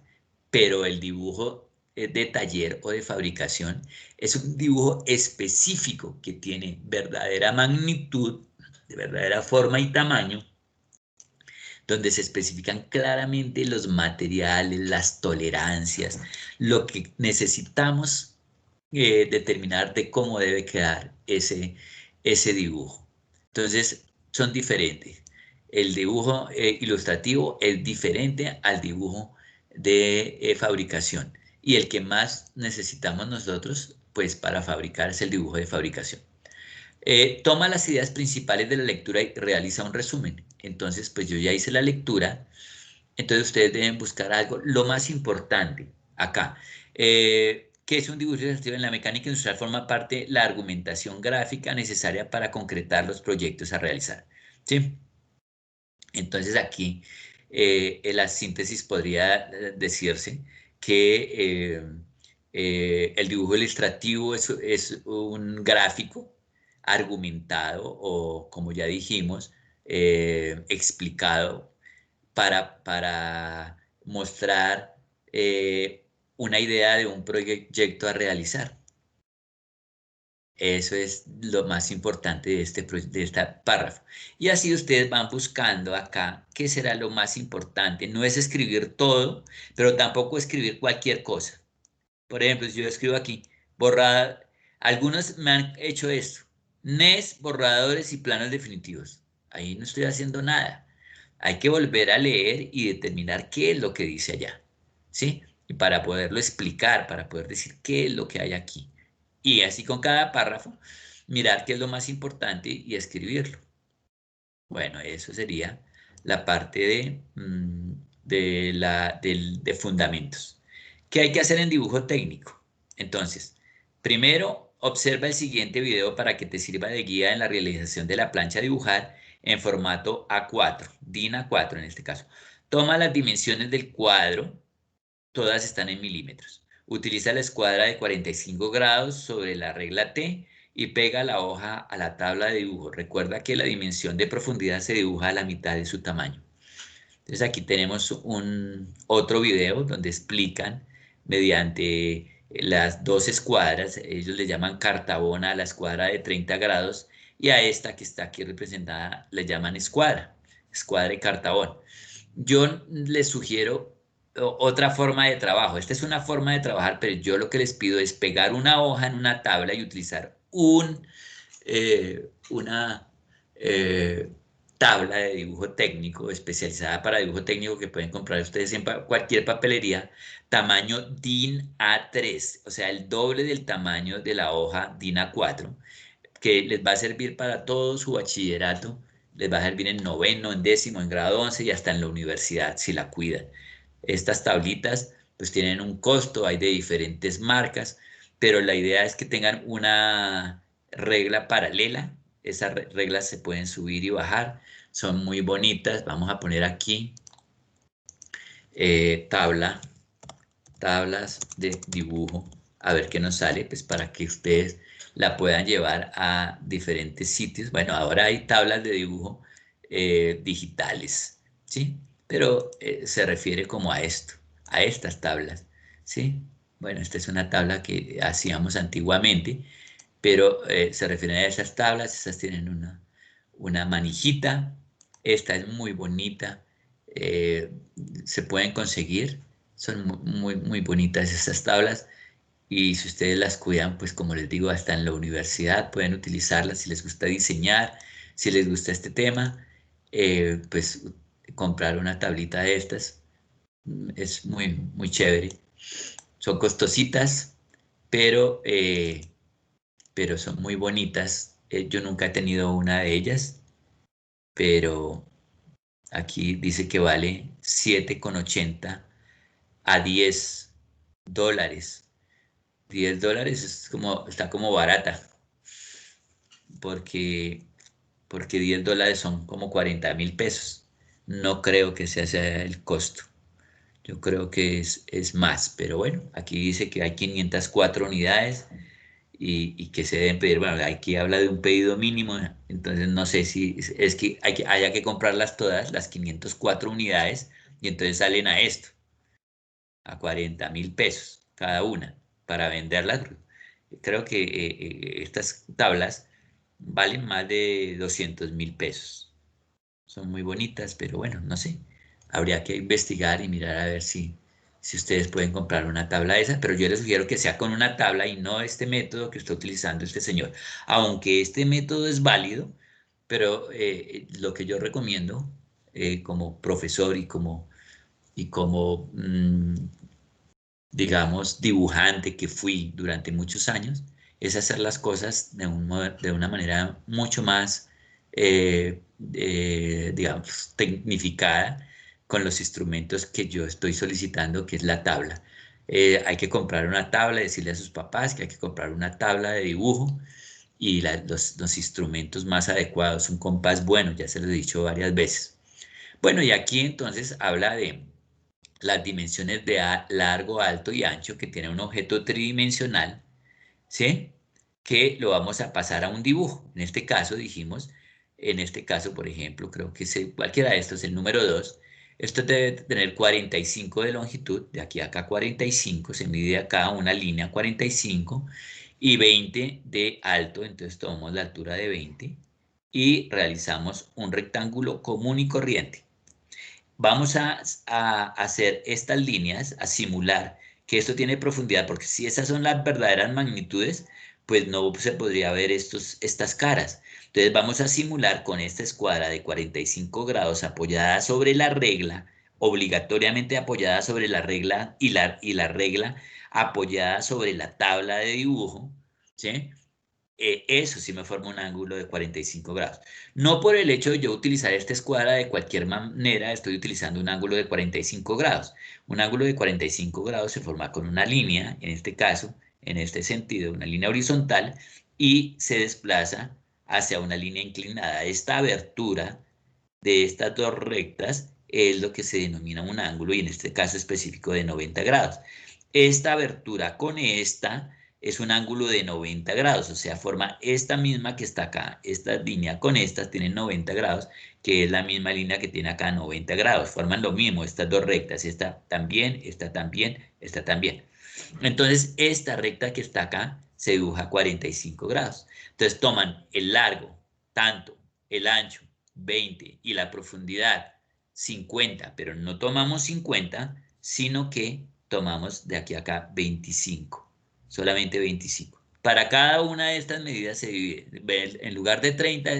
pero el dibujo de taller o de fabricación es un dibujo específico que tiene verdadera magnitud, de verdadera forma y tamaño, donde se especifican claramente los materiales, las tolerancias, lo que necesitamos determinar de cómo debe quedar ese dibujo. Entonces, son diferentes. El dibujo ilustrativo es diferente al dibujo de fabricación. Y el que más necesitamos nosotros, pues para fabricar, es el dibujo de fabricación. Toma las ideas principales de la lectura y realiza un resumen. Entonces, pues yo ya hice la lectura, entonces ustedes deben buscar algo, lo más importante acá. ¿Qué es un dibujo ilustrativo? En la mecánica industrial forma parte la argumentación gráfica necesaria para concretar los proyectos a realizar. ¿Sí? Entonces aquí en la síntesis podría decirse que el dibujo ilustrativo es un gráfico argumentado o, como ya dijimos, explicado para mostrar una idea de un proyecto a realizar. Eso es lo más importante de este párrafo. Y así ustedes van buscando acá qué será lo más importante. No es escribir todo, pero tampoco escribir cualquier cosa. Por ejemplo, si yo escribo aquí, borrar, algunos me han hecho esto, NES, borradores y planos definitivos. Ahí no estoy haciendo nada. Hay que volver a leer y determinar qué es lo que dice allá, ¿sí? Y para poderlo explicar, para poder decir qué es lo que hay aquí. Y así con cada párrafo, mirar qué es lo más importante y escribirlo. Bueno, eso sería la parte de fundamentos. ¿Qué hay que hacer en dibujo técnico? Entonces, primero, observa el siguiente video para que te sirva de guía en la realización de la plancha a dibujar en formato A4, DIN A4 en este caso. Toma las dimensiones del cuadro, todas están en milímetros. Utiliza la escuadra de 45 grados sobre la regla T y pega la hoja a la tabla de dibujo. Recuerda que la dimensión de profundidad se dibuja a la mitad de su tamaño. Entonces aquí tenemos otro video donde explican mediante las dos escuadras, ellos le llaman cartabona a la escuadra de 30 grados y a esta que está aquí representada le llaman escuadra y cartabón. Yo les sugiero otra forma de trabajo. Esta es una forma de trabajar, pero yo lo que les pido es pegar una hoja en una tabla y utilizar una eh, tabla de dibujo técnico especializada para dibujo técnico que pueden comprar ustedes en cualquier papelería, tamaño DIN A3, o sea, el doble del tamaño de la hoja DIN A4, que les va a servir para todo su bachillerato, les va a servir en noveno, en décimo, en grado 11 y hasta en la universidad si la cuidan. Estas tablitas pues tienen un costo, hay de diferentes marcas, pero la idea es que tengan una regla paralela. Esas reglas se pueden subir y bajar, son muy bonitas. Vamos a poner aquí tablas de dibujo, a ver qué nos sale, pues para que ustedes la puedan llevar a diferentes sitios. Bueno, ahora hay tablas de dibujo digitales, ¿sí? pero se refiere como a esto, a estas tablas, ¿sí? Bueno, esta es una tabla que hacíamos antiguamente, pero se refieren a esas tablas. Esas tienen una manijita. Esta es muy bonita, eh, se pueden conseguir, son muy, muy bonitas estas tablas, y si ustedes las cuidan, pues como les digo, hasta en la universidad pueden utilizarlas si les gusta diseñar, si les gusta este tema, pues comprar una tablita de estas es muy, muy chévere. Son costositas, pero, pero son muy bonitas. Yo nunca he tenido una de ellas, pero aquí dice que vale 7,80 a $10. $10 es como, está como barata, porque, porque $10 son como 40.000 pesos. No creo que ese sea el costo. Yo creo que es más, pero bueno, aquí dice que hay 504 unidades y que se deben pedir. Bueno, aquí habla de un pedido mínimo, entonces no sé si es que, haya que comprarlas todas, las 504 unidades, y entonces salen a esto, a 40.000 pesos cada una, para venderlas. Creo que estas tablas valen más de 200.000 pesos. Son muy bonitas, pero bueno, no sé. Habría que investigar y mirar a ver si ustedes pueden comprar una tabla de esa, pero yo les sugiero que sea con una tabla y no este método que está utilizando este señor. Aunque este método es válido, pero lo que yo recomiendo como profesor y como digamos, dibujante que fui durante muchos años, es hacer las cosas de una manera mucho más, digamos, tecnificada con los instrumentos que yo estoy solicitando, que es la tabla. Hay que comprar una tabla, decirle a sus papás que hay que comprar una tabla de dibujo y los instrumentos más adecuados, un compás bueno, ya se lo he dicho varias veces. Bueno, y aquí entonces habla de las dimensiones de largo, alto y ancho que tiene un objeto tridimensional, ¿sí? Que lo vamos a pasar a un dibujo. En este caso dijimos, en este caso, por ejemplo, creo que cualquiera de estos, el número 2, esto debe tener 45 de longitud, de aquí a acá 45, se mide acá una línea 45 y 20 de alto, entonces tomamos la altura de 20 y realizamos un rectángulo común y corriente. Vamos a hacer estas líneas, a simular que esto tiene profundidad, porque si esas son las verdaderas magnitudes, pues no se podría ver estas caras. Entonces vamos a simular con esta escuadra de 45 grados apoyada sobre la regla, obligatoriamente apoyada sobre la regla y la regla apoyada sobre la tabla de dibujo, ¿sí? Eso sí me forma un ángulo de 45 grados. No por el hecho de yo utilizar esta escuadra de cualquier manera, estoy utilizando un ángulo de 45 grados. Un ángulo de 45 grados se forma con una línea, en este caso, en este sentido, una línea horizontal, y se desplaza hacia una línea inclinada. Esta abertura de estas dos rectas es lo que se denomina un ángulo, y en este caso específico de 90 grados. Esta abertura con esta es un ángulo de 90 grados, o sea, forma esta misma que está acá. Esta línea con estas tienen 90 grados, que es la misma línea que tiene acá 90 grados. Forman lo mismo, estas dos rectas, esta también, esta también, esta también. Entonces, esta recta que está acá se dibuja a 45 grados. Entonces, toman el largo, tanto, el ancho, 20, y la profundidad, 50, pero no tomamos 50, sino que tomamos de aquí a acá 25, solamente 25. Para cada una de estas medidas se divide. En lugar de 30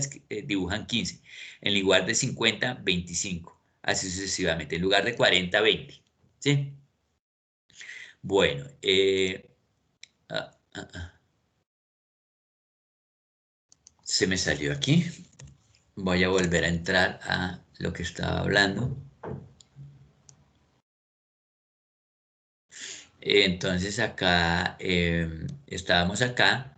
dibujan 15, en lugar de 50, 25, así sucesivamente, en lugar de 40, 20. ¿Sí? Bueno, se me salió aquí. Voy a volver a entrar a lo que estaba hablando. Entonces acá, estábamos acá.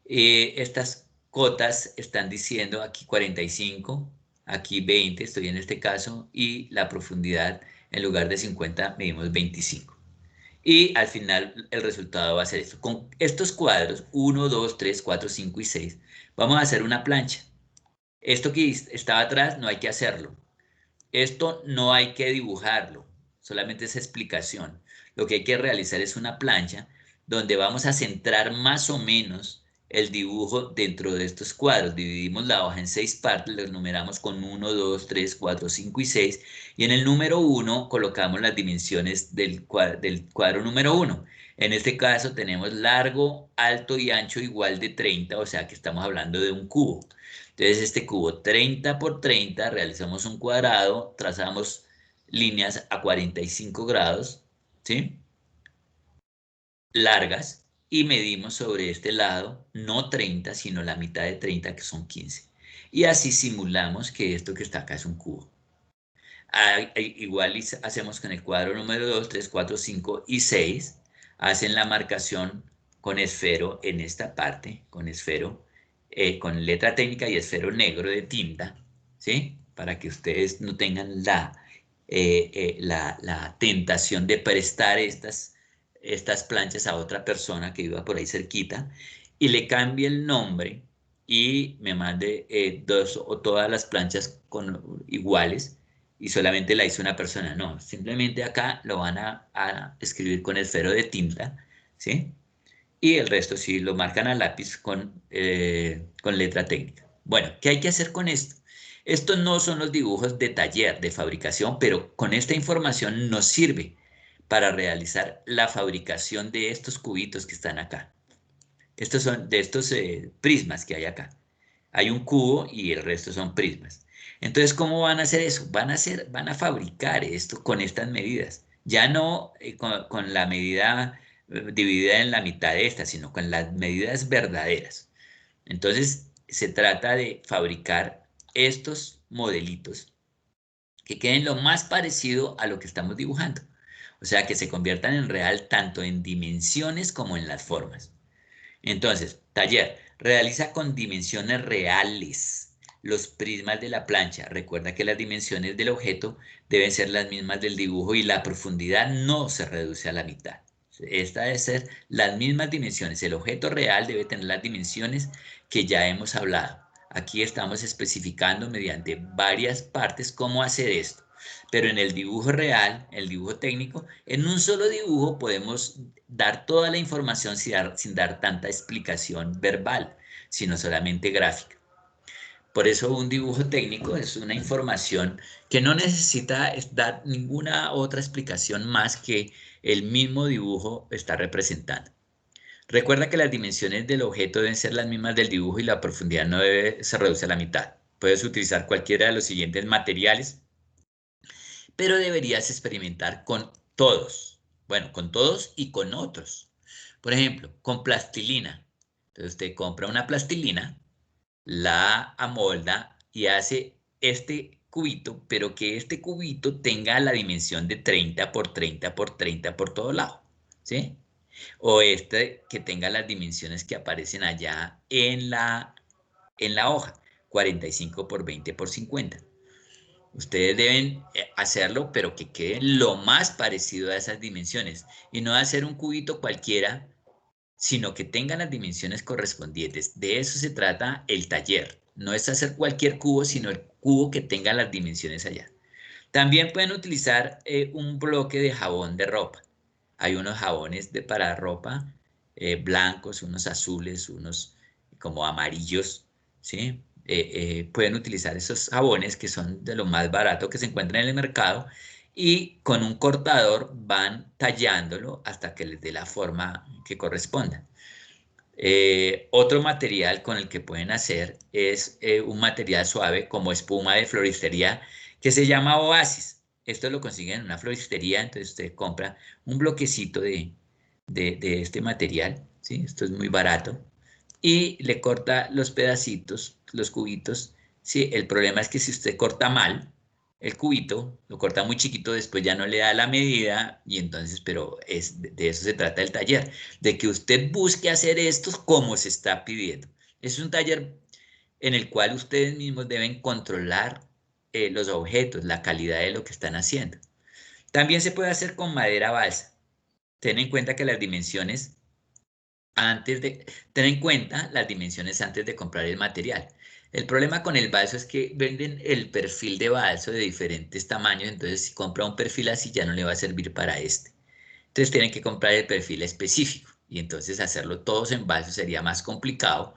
Estas cotas están diciendo aquí 45, aquí 20, estoy en este caso, y la profundidad en lugar de 50 medimos 25. Y al final el resultado va a ser esto. Con estos cuadros, 1, 2, 3, 4, 5 y 6, vamos a hacer una plancha. Esto que estaba atrás no hay que hacerlo. Esto no hay que dibujarlo, solamente es explicación. Lo que hay que realizar es una plancha donde vamos a centrar más o menos el dibujo dentro de estos cuadros. Dividimos la hoja en 6 partes, los numeramos con 1, 2, 3, 4, 5 y 6. Y en el número 1 colocamos las dimensiones del cuadro número 1. En este caso tenemos largo, alto y ancho igual de 30, o sea que estamos hablando de un cubo. Entonces este cubo 30 por 30, realizamos un cuadrado, trazamos líneas a 45 grados, ¿sí? Largas, y medimos sobre este lado no 30, sino la mitad de 30, que son 15. Y así simulamos que esto que está acá es un cubo. Igual hacemos con el cuadro número 2, 3, 4, 5 y 6. Hacen la marcación con esfero en esta parte, con esfero, con letra técnica y esfero negro de tinta, ¿sí? Para que ustedes no tengan la tentación de prestar estas planchas a otra persona que iba por ahí cerquita y le cambie el nombre y me mande dos o todas las planchas iguales y solamente la hizo una persona. No, simplemente acá lo van a escribir con esfero de tinta, ¿sí? Y el resto sí lo marcan a lápiz con letra técnica. Bueno, ¿qué hay que hacer con esto? Estos no son los dibujos de taller, de fabricación, pero con esta información nos sirve para realizar la fabricación de estos cubitos que están acá. Estos son de estos prismas que hay acá. Hay un cubo y el resto son prismas. Entonces, ¿cómo van a hacer eso? Van a fabricar esto con estas medidas. Ya no con la medida dividida en la mitad de esta, sino con las medidas verdaderas. Entonces, se trata de fabricar estos modelitos que queden lo más parecido a lo que estamos dibujando. O sea, que se conviertan en real tanto en dimensiones como en las formas. Entonces, taller, realiza con dimensiones reales los prismas de la plancha. Recuerda que las dimensiones del objeto deben ser las mismas del dibujo y la profundidad no se reduce a la mitad. Esta debe ser las mismas dimensiones. El objeto real debe tener las dimensiones que ya hemos hablado. Aquí estamos especificando mediante varias partes cómo hacer esto. Pero en el dibujo real, el dibujo técnico, en un solo dibujo podemos dar toda la información sin dar tanta explicación verbal, sino solamente gráfica. Por eso un dibujo técnico es una información que no necesita dar ninguna otra explicación más que el mismo dibujo está representando. Recuerda que las dimensiones del objeto deben ser las mismas del dibujo y la profundidad no debe se reduce a la mitad. Puedes utilizar cualquiera de los siguientes materiales, pero deberías experimentar con todos. Bueno, con todos y con otros. Por ejemplo, con plastilina. Entonces usted compra una plastilina, la amolda y hace este cubito, pero que este cubito tenga la dimensión de 30 por 30 por 30 por todo lado, ¿sí? O este que tenga las dimensiones que aparecen allá en la hoja, 45 por 20 por 50. Ustedes deben hacerlo, pero que quede lo más parecido a esas dimensiones y no hacer un cubito cualquiera, sino que tengan las dimensiones correspondientes. De eso se trata el taller. No es hacer cualquier cubo, sino el cubo que tenga las dimensiones allá. También pueden utilizar un bloque de jabón de ropa. Hay unos jabones para ropa blancos, unos azules, unos como amarillos, ¿sí? Pueden utilizar esos jabones que son de lo más barato que se encuentran en el mercado y con un cortador van tallándolo hasta que les dé la forma que corresponda. Otro material con el que pueden hacer es un material suave como espuma de floristería que se llama Oasis. Esto lo consiguen en una floristería, entonces usted compra un bloquecito de este material, ¿sí? Esto es muy barato, y le corta los pedacitos, los cubitos, ¿sí? El problema es que si usted corta mal el cubito, lo corta muy chiquito, después ya no le da la medida y entonces, pero de eso se trata el taller, de que usted busque hacer esto como se está pidiendo. Es un taller en el cual ustedes mismos deben controlar los objetos, la calidad de lo que están haciendo. También se puede hacer con madera balsa. Ten en cuenta que las dimensiones ten en cuenta las dimensiones antes de comprar el material. El problema con el balso es que venden el perfil de balso de diferentes tamaños, entonces si compra un perfil así ya no le va a servir para este. Entonces tienen que comprar el perfil específico y entonces hacerlo todos en balso sería más complicado,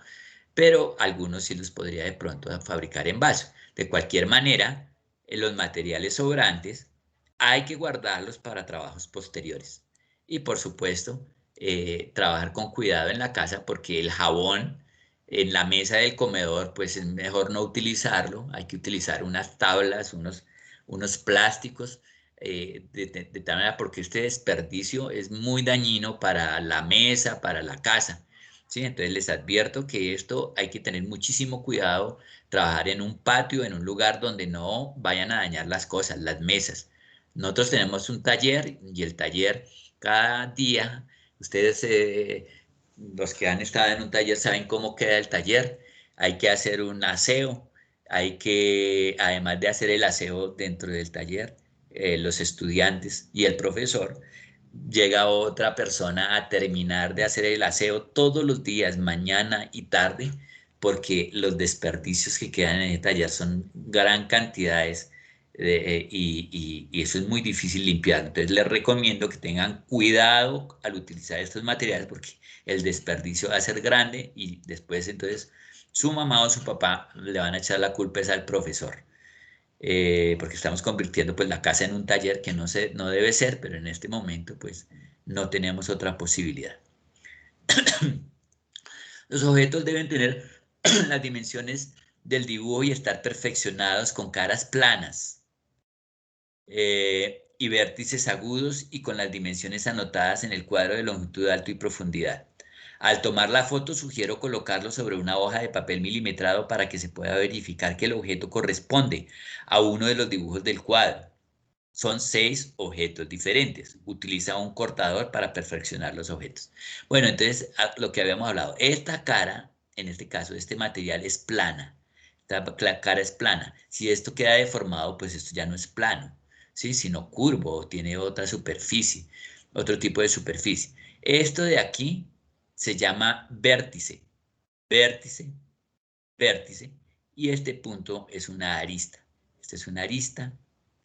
pero algunos sí los podría de pronto fabricar en vaso. De cualquier manera, los materiales sobrantes hay que guardarlos para trabajos posteriores. Y por supuesto, trabajar con cuidado en la casa porque el jabón en la mesa del comedor, pues es mejor no utilizarlo. Hay que utilizar unas tablas, unos plásticos, de tal manera porque este desperdicio es muy dañino para la mesa, para la casa. ¿Sí? Entonces les advierto que esto hay que tener muchísimo cuidado, trabajar en un patio, en un lugar donde no vayan a dañar las cosas, las mesas. Nosotros tenemos un taller y el taller cada día, ustedes los que han estado en un taller saben cómo queda el taller, hay que hacer un aseo, hay que, además de hacer el aseo dentro del taller, los estudiantes y el profesor, llega otra persona a terminar de hacer el aseo todos los días, mañana y tarde, porque los desperdicios que quedan en el taller son gran cantidades y eso es muy difícil limpiar. Entonces les recomiendo que tengan cuidado al utilizar estos materiales porque el desperdicio va a ser grande y después entonces su mamá o su papá le van a echar la culpa es al profesor, porque estamos convirtiendo pues la casa en un taller que no debe ser, pero en este momento pues no tenemos otra posibilidad. Los objetos deben tener las dimensiones del dibujo y estar perfeccionados con caras planas y vértices agudos y con las dimensiones anotadas en el cuadro de longitud, alto y profundidad. Al tomar la foto, sugiero colocarlo sobre una hoja de papel milimetrado para que se pueda verificar que el objeto corresponde a uno de los dibujos del cuadro. Son 6 objetos diferentes. Utiliza un cortador para perfeccionar los objetos. Bueno, entonces, lo que habíamos hablado, esta cara, en este caso, este material es plana. Esta cara es plana. Si esto queda deformado, pues esto ya no es plano, ¿sí? Sino curvo o tiene otra superficie, otro tipo de superficie. Esto de aquí se llama vértice, vértice, vértice, y este punto es una arista. Esta es una arista,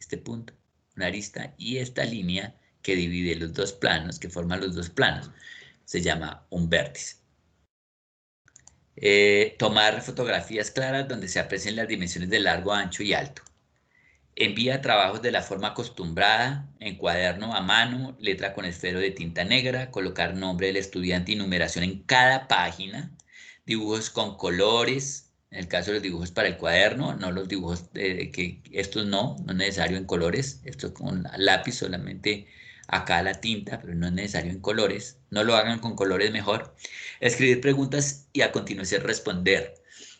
este punto, una arista, y esta línea que divide los dos planos, que forman los dos planos, se llama un vértice. Tomar fotografías claras donde se aprecien las dimensiones de largo, ancho y alto. Envía trabajos de la forma acostumbrada, en cuaderno a mano, letra con esfero de tinta negra, colocar nombre del estudiante y numeración en cada página, dibujos con colores, en el caso de los dibujos para el cuaderno, no los dibujos que estos no es necesario en colores, esto con lápiz solamente acá la tinta, pero no es necesario en colores, no lo hagan con colores mejor. Escribir preguntas y a continuación responder.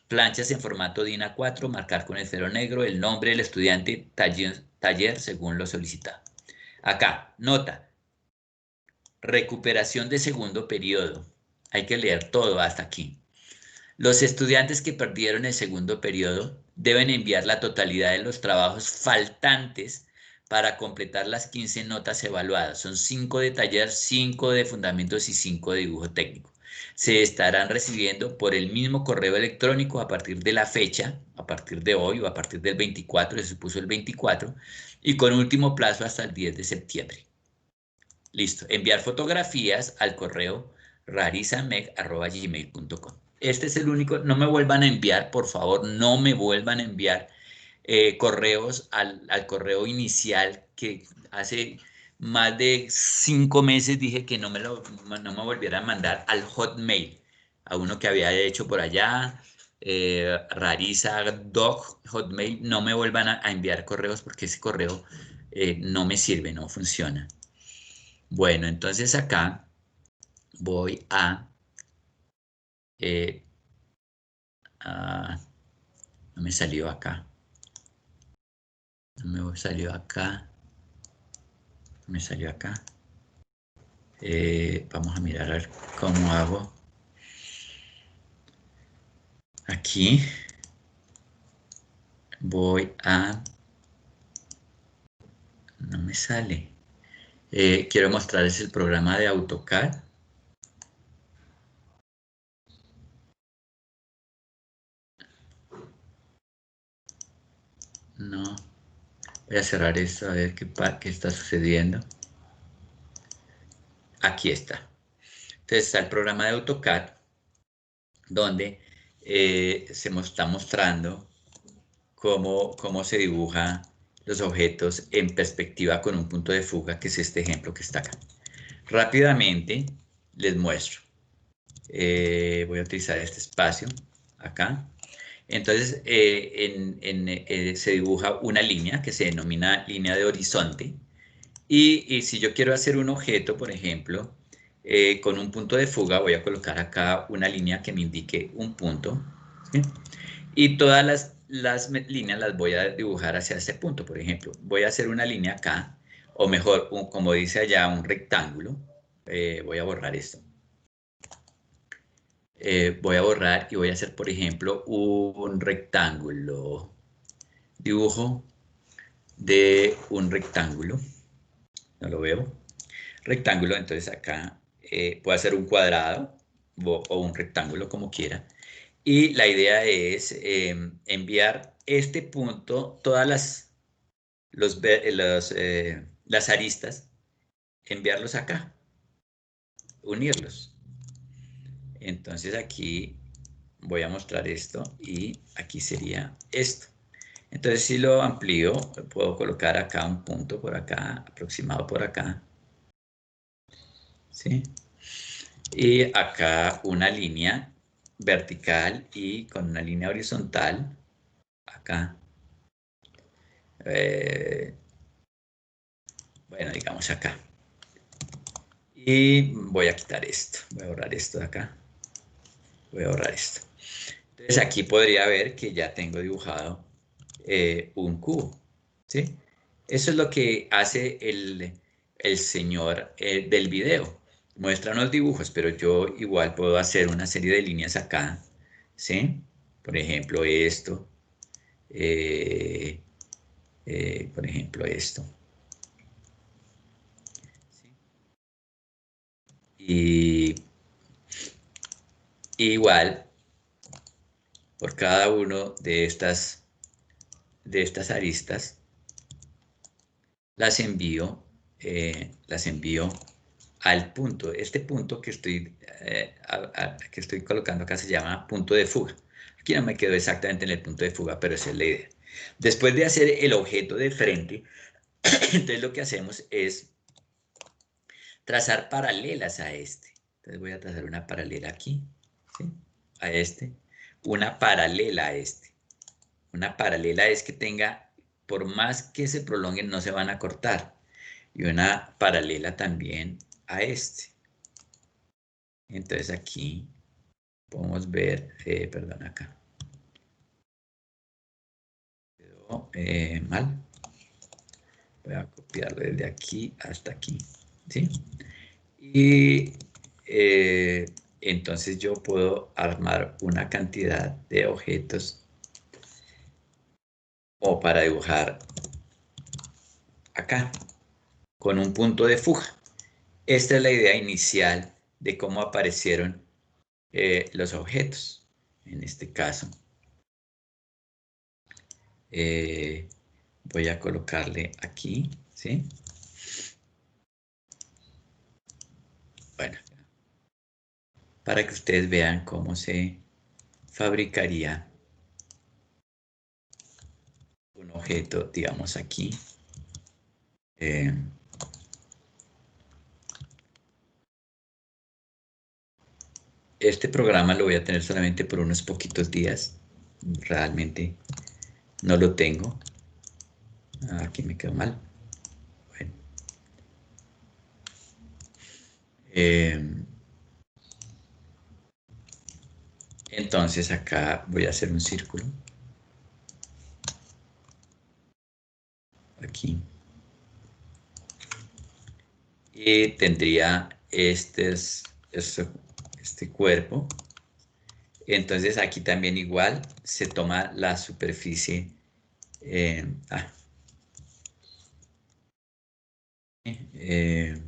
Planchas en formato DIN A4, marcar con esfero negro el nombre del estudiante, taller según lo solicitado. Acá, nota, recuperación de segundo periodo. Hay que leer todo hasta aquí. Los estudiantes que perdieron el segundo periodo deben enviar la totalidad de los trabajos faltantes para completar las 15 notas evaluadas. Son 5 de taller, 5 de fundamentos y 5 de dibujo técnico. Se estarán recibiendo por el mismo correo electrónico a partir de la fecha, a partir de hoy o a partir del 24, se supuso el 24, y con último plazo hasta el 10 de septiembre. Listo. Enviar fotografías al correo rarisameg@gmail.com. Este es el único. No me vuelvan a enviar, por favor, no me vuelvan a enviar correos al correo inicial que hace más de 5 meses dije que no me volvieran a mandar al Hotmail, a uno que había hecho por allá, rarisadog, Hotmail. No me vuelvan a enviar correos porque ese correo no me sirve, no funciona. Bueno, entonces acá voy eh, no me salió acá, no me salió acá, no me salió acá. Vamos a mirar a ver cómo hago. Aquí voy a... No me sale. Quiero mostrarles el programa de AutoCAD. No. Voy a cerrar esto a ver qué está sucediendo. Aquí está. Entonces está el programa de AutoCAD donde se nos está mostrando cómo se dibuja los objetos en perspectiva con un punto de fuga, que es este ejemplo que está acá. Rápidamente les muestro. Voy a utilizar este espacio acá. Entonces, se dibuja una línea que se denomina línea de horizonte. Y si yo quiero hacer un objeto, por ejemplo, con un punto de fuga, voy a colocar acá una línea que me indique un punto, ¿sí? Y todas líneas las voy a dibujar hacia este punto. Por ejemplo, voy a hacer una línea acá, o mejor, como dice allá, un rectángulo. Voy a borrar esto. Voy a borrar y voy a hacer, por ejemplo, un rectángulo. Dibujo de un rectángulo. No lo veo. Rectángulo, entonces acá puedo hacer un cuadrado o un rectángulo, como quiera. Y la idea es enviar este punto, todas las aristas, enviarlos acá, unirlos. Entonces aquí voy a mostrar esto y aquí sería esto. Entonces si lo amplío, puedo colocar acá un punto por acá, aproximado por acá, ¿sí? Y acá una línea vertical y con una línea horizontal, acá. Eh, bueno, digamos acá. Y voy a quitar esto, voy a borrar esto de acá, voy a borrar esto. Entonces aquí podría ver que ya tengo dibujado un cubo, ¿sí? Eso es lo que hace el señor del video. Muestra unos dibujos, pero yo igual puedo hacer una serie de líneas acá, ¿sí? Por ejemplo, esto, eh, por ejemplo, esto. ¿Sí? Y igual, por cada uno de estas aristas, las envío al punto. Este punto que estoy colocando acá se llama punto de fuga. Aquí no me quedo exactamente en el punto de fuga, pero esa es la idea. Después de hacer el objeto de frente, entonces lo que hacemos es trazar paralelas a este. Entonces voy a trazar una paralela aquí, ¿sí? A este, una paralela a este. Una paralela es que tenga, por más que se prolonguen, no se van a cortar. Y una paralela también a este. Entonces aquí podemos ver, perdón, acá. Quedó mal. Voy a copiarlo desde aquí hasta aquí, ¿sí? Y entonces yo puedo armar una cantidad de objetos o para dibujar acá con un punto de fuga. Esta es la idea inicial de cómo aparecieron los objetos. En este caso, eh, voy a colocarle aquí, ¿sí? Bueno, para que ustedes vean cómo se fabricaría un objeto, digamos aquí. Eh, este programa lo voy a tener solamente por unos poquitos días. Realmente no lo tengo. Aquí me quedó mal. Bueno. Entonces acá voy a hacer un círculo. Aquí. Y tendría este cuerpo. Entonces aquí también igual se toma la superficie. eh, ah, eh,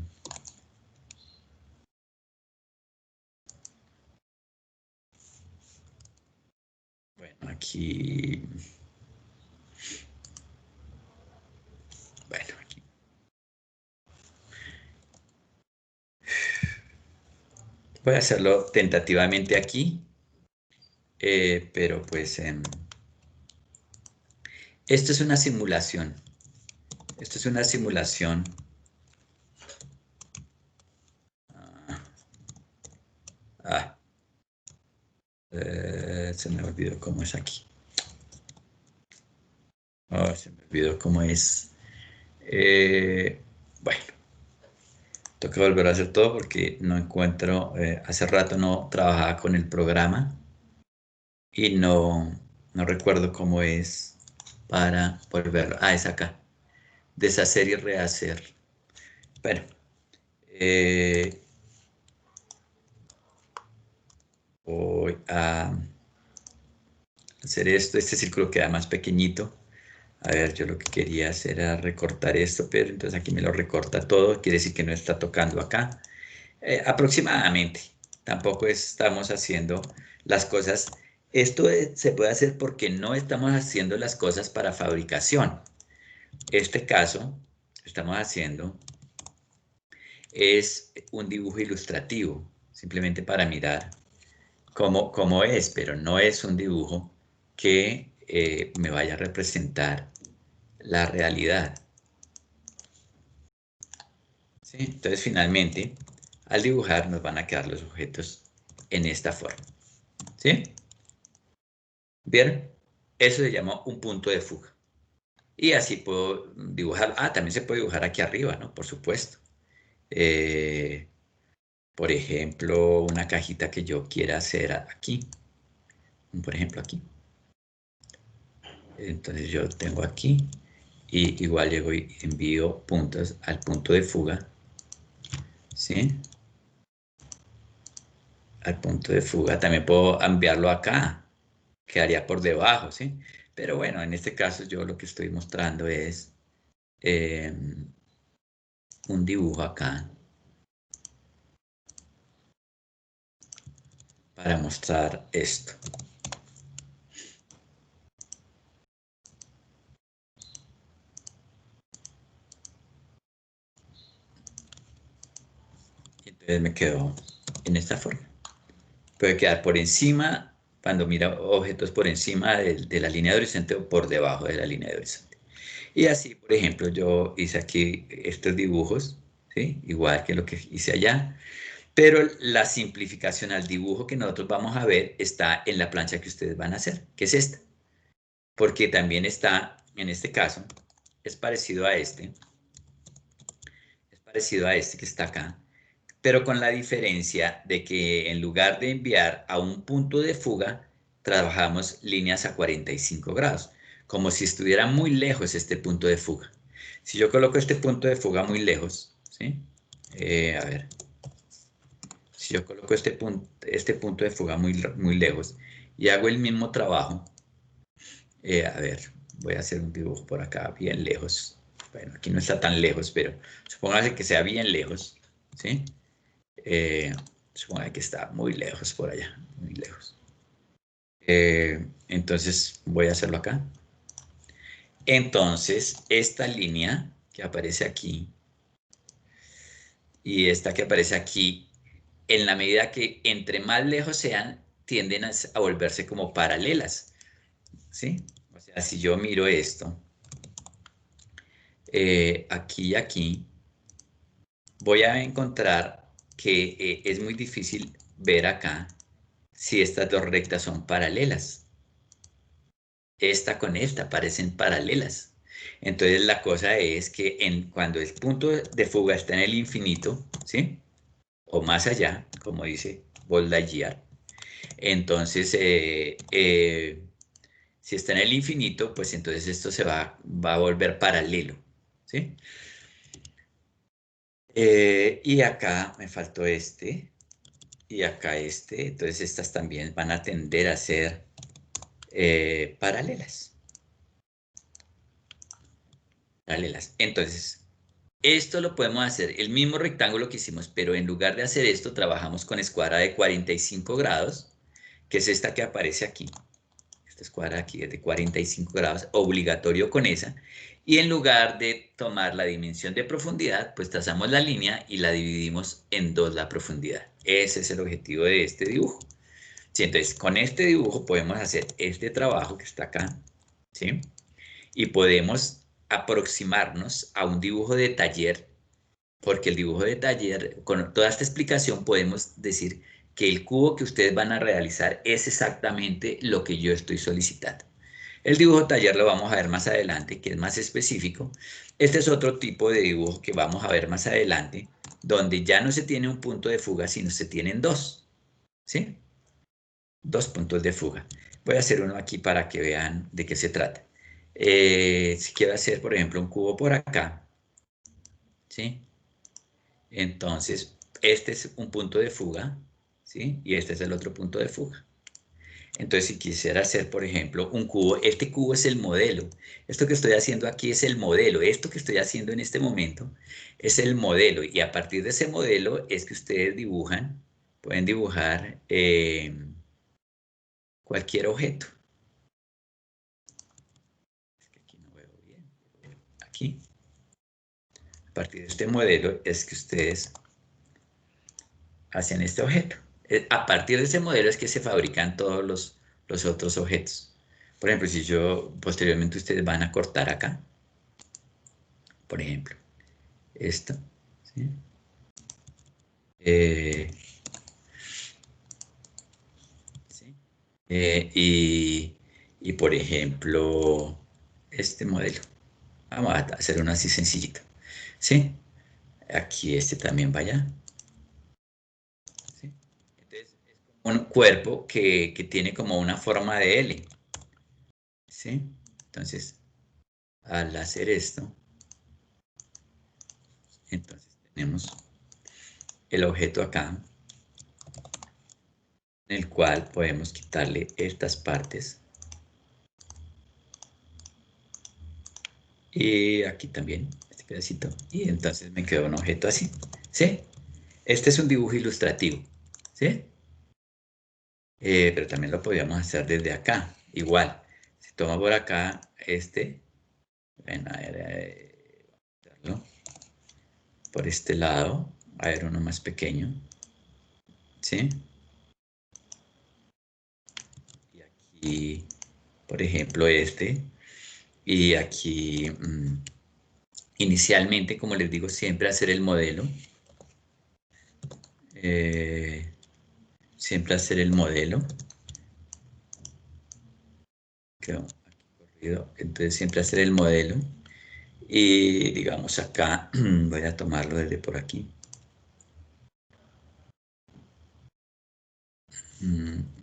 bueno, aquí Voy a hacerlo tentativamente aquí, pero pues esto es una simulación. Esto es una simulación. Ah, se me olvidó cómo es aquí. Oh, se me olvidó cómo es. Bueno, toca volver a hacer todo porque no encuentro. Hace rato no trabajaba con el programa y no recuerdo cómo es para volverlo. Ah, es acá. Deshacer y rehacer. Bueno, eh, voy a hacer esto. Este círculo queda más pequeñito. A ver, yo lo que quería hacer era recortar esto, pero entonces aquí me lo recorta todo. Quiere decir que no está tocando acá. Aproximadamente. Tampoco estamos haciendo las cosas. Esto se puede hacer porque no estamos haciendo las cosas para fabricación. Este caso, estamos haciendo es un dibujo ilustrativo, simplemente para mirar cómo es, pero no es un dibujo que me vaya a representar la realidad. ¿Sí? Entonces, finalmente, al dibujar nos van a quedar los objetos en esta forma. ¿Sí? ¿Vieron? Eso se llama un punto de fuga. Y así puedo dibujar. Ah, también se puede dibujar aquí arriba, ¿no? Por supuesto. Eh, por ejemplo, una cajita que yo quiera hacer aquí. Por ejemplo, aquí. Entonces yo tengo aquí. Y igual llego y envío puntos al punto de fuga. ¿Sí? Al punto de fuga. También puedo enviarlo acá. Quedaría por debajo, ¿sí? Pero bueno, en este caso yo lo que estoy mostrando es eh, un dibujo acá para mostrar esto. Y entonces me quedo en esta forma. Puede quedar por encima, cuando mira objetos por encima de la línea de horizonte o por debajo de la línea de horizonte. Y así, por ejemplo, yo hice aquí estos dibujos, ¿sí? Igual que lo que hice allá, pero la simplificación al dibujo que nosotros vamos a ver está en la plancha que ustedes van a hacer, que es esta. Porque también está, en este caso, es parecido a este, es parecido a este que está acá, pero con la diferencia de que en lugar de enviar a un punto de fuga, trabajamos líneas a 45 grados, como si estuviera muy lejos este punto de fuga. Si yo coloco este punto de fuga muy lejos, ¿sí? A ver, si yo coloco este punto de fuga muy lejos y hago el mismo trabajo, a ver, voy a hacer un dibujo por acá, bien lejos. Bueno, aquí no está tan lejos, pero supongamos que sea bien lejos, ¿sí? Eh, Supongo que está muy lejos por allá, muy lejos. Entonces voy a hacerlo acá. Entonces, esta línea que aparece aquí y esta que aparece aquí, en la medida que entre más lejos sean, tienden a volverse como paralelas, ¿sí? O sea, si yo miro esto, aquí y aquí, voy a encontrar que es muy difícil ver acá si estas dos rectas son paralelas. Esta con esta parecen paralelas. Entonces la cosa es que cuando el punto de fuga está en el infinito, ¿sí? O más allá, como dice Baudelaire, entonces si está en el infinito, pues entonces esto va a volver paralelo, ¿sí? Y acá me faltó este, y acá este, entonces estas también van a tender a ser paralelas. Paralelas. Entonces, esto lo podemos hacer, el mismo rectángulo que hicimos, pero en lugar de hacer esto, trabajamos con escuadra de 45 grados, que es esta que aparece aquí. esta escuadra aquí es de 45 grados, obligatorio con esa, y en lugar de tomar la dimensión de profundidad, pues trazamos la línea y la dividimos en 2 la profundidad. Ese es el objetivo de este dibujo. Sí, entonces, con este dibujo podemos hacer este trabajo que está acá, ¿sí? Y podemos aproximarnos a un dibujo de taller, porque el dibujo de taller, con toda esta explicación, podemos decir que el cubo que ustedes van a realizar es exactamente lo que yo estoy solicitando. El dibujo taller lo vamos a ver más adelante, que es más específico. Este es otro tipo de dibujo que vamos a ver más adelante, donde ya no se tiene un punto de fuga, sino se tienen dos, ¿sí? 2 puntos de fuga. Voy a hacer uno aquí para que vean de qué se trata. Si quiero hacer, por ejemplo, un cubo por acá, ¿sí? Entonces, este es un punto de fuga, ¿sí? Y este es el otro punto de fuga. Entonces, si quisiera hacer, por ejemplo, un cubo, este cubo es el modelo. Esto que estoy haciendo aquí es el modelo. Esto que estoy haciendo en este momento es el modelo. Y a partir de ese modelo es que ustedes dibujan, pueden dibujar cualquier objeto. Es que aquí no veo bien. Aquí. A partir de este modelo es que ustedes hacen este objeto. A partir de este modelo es que se fabrican todos los otros objetos. Por ejemplo, si yo posteriormente ustedes van a cortar acá, por ejemplo, esto, ¿sí? Eh, ¿Sí? Y, por ejemplo, este modelo. Vamos a hacer uno así sencillito. ¿Sí? Aquí este también vaya. ¿Sí? Entonces, es como un cuerpo que tiene como una forma de L. ¿Sí? Entonces, al hacer esto, entonces tenemos el objeto acá, en el cual podemos quitarle estas partes. Y aquí también, este pedacito. Y entonces me quedó un objeto así. ¿Sí? Este es un dibujo ilustrativo. ¿Sí? Pero también lo podríamos hacer desde acá. Igual. Si tomo por acá este, bueno, a ver, por este lado, a ver uno más pequeño. ¿Sí? Y aquí, por ejemplo, este. Y aquí, inicialmente, como les digo, siempre hacer el modelo. Eh, siempre hacer el modelo. Quedó aquí corrido. Entonces, siempre hacer el modelo. Y digamos acá, voy a tomarlo desde por aquí.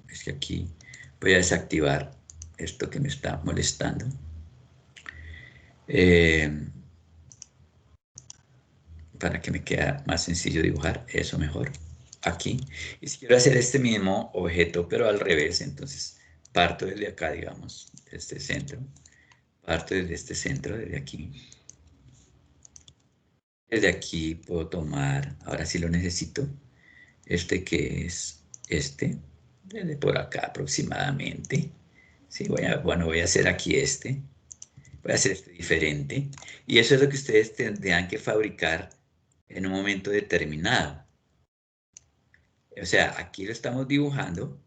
Es que aquí voy a desactivar esto que me está molestando. Para que me quede más sencillo dibujar, eso mejor. Aquí. Y si quiero hacer este mismo objeto, pero al revés, entonces parto desde acá, digamos, de este centro. Parto desde este centro, desde aquí. Desde aquí puedo tomar, ahora sí lo necesito, este que es este, desde por acá aproximadamente. Sí, bueno, voy a hacer aquí este. Voy a hacer este diferente. Y eso es lo que ustedes tendrán que fabricar en un momento determinado. O sea, aquí lo estamos dibujando,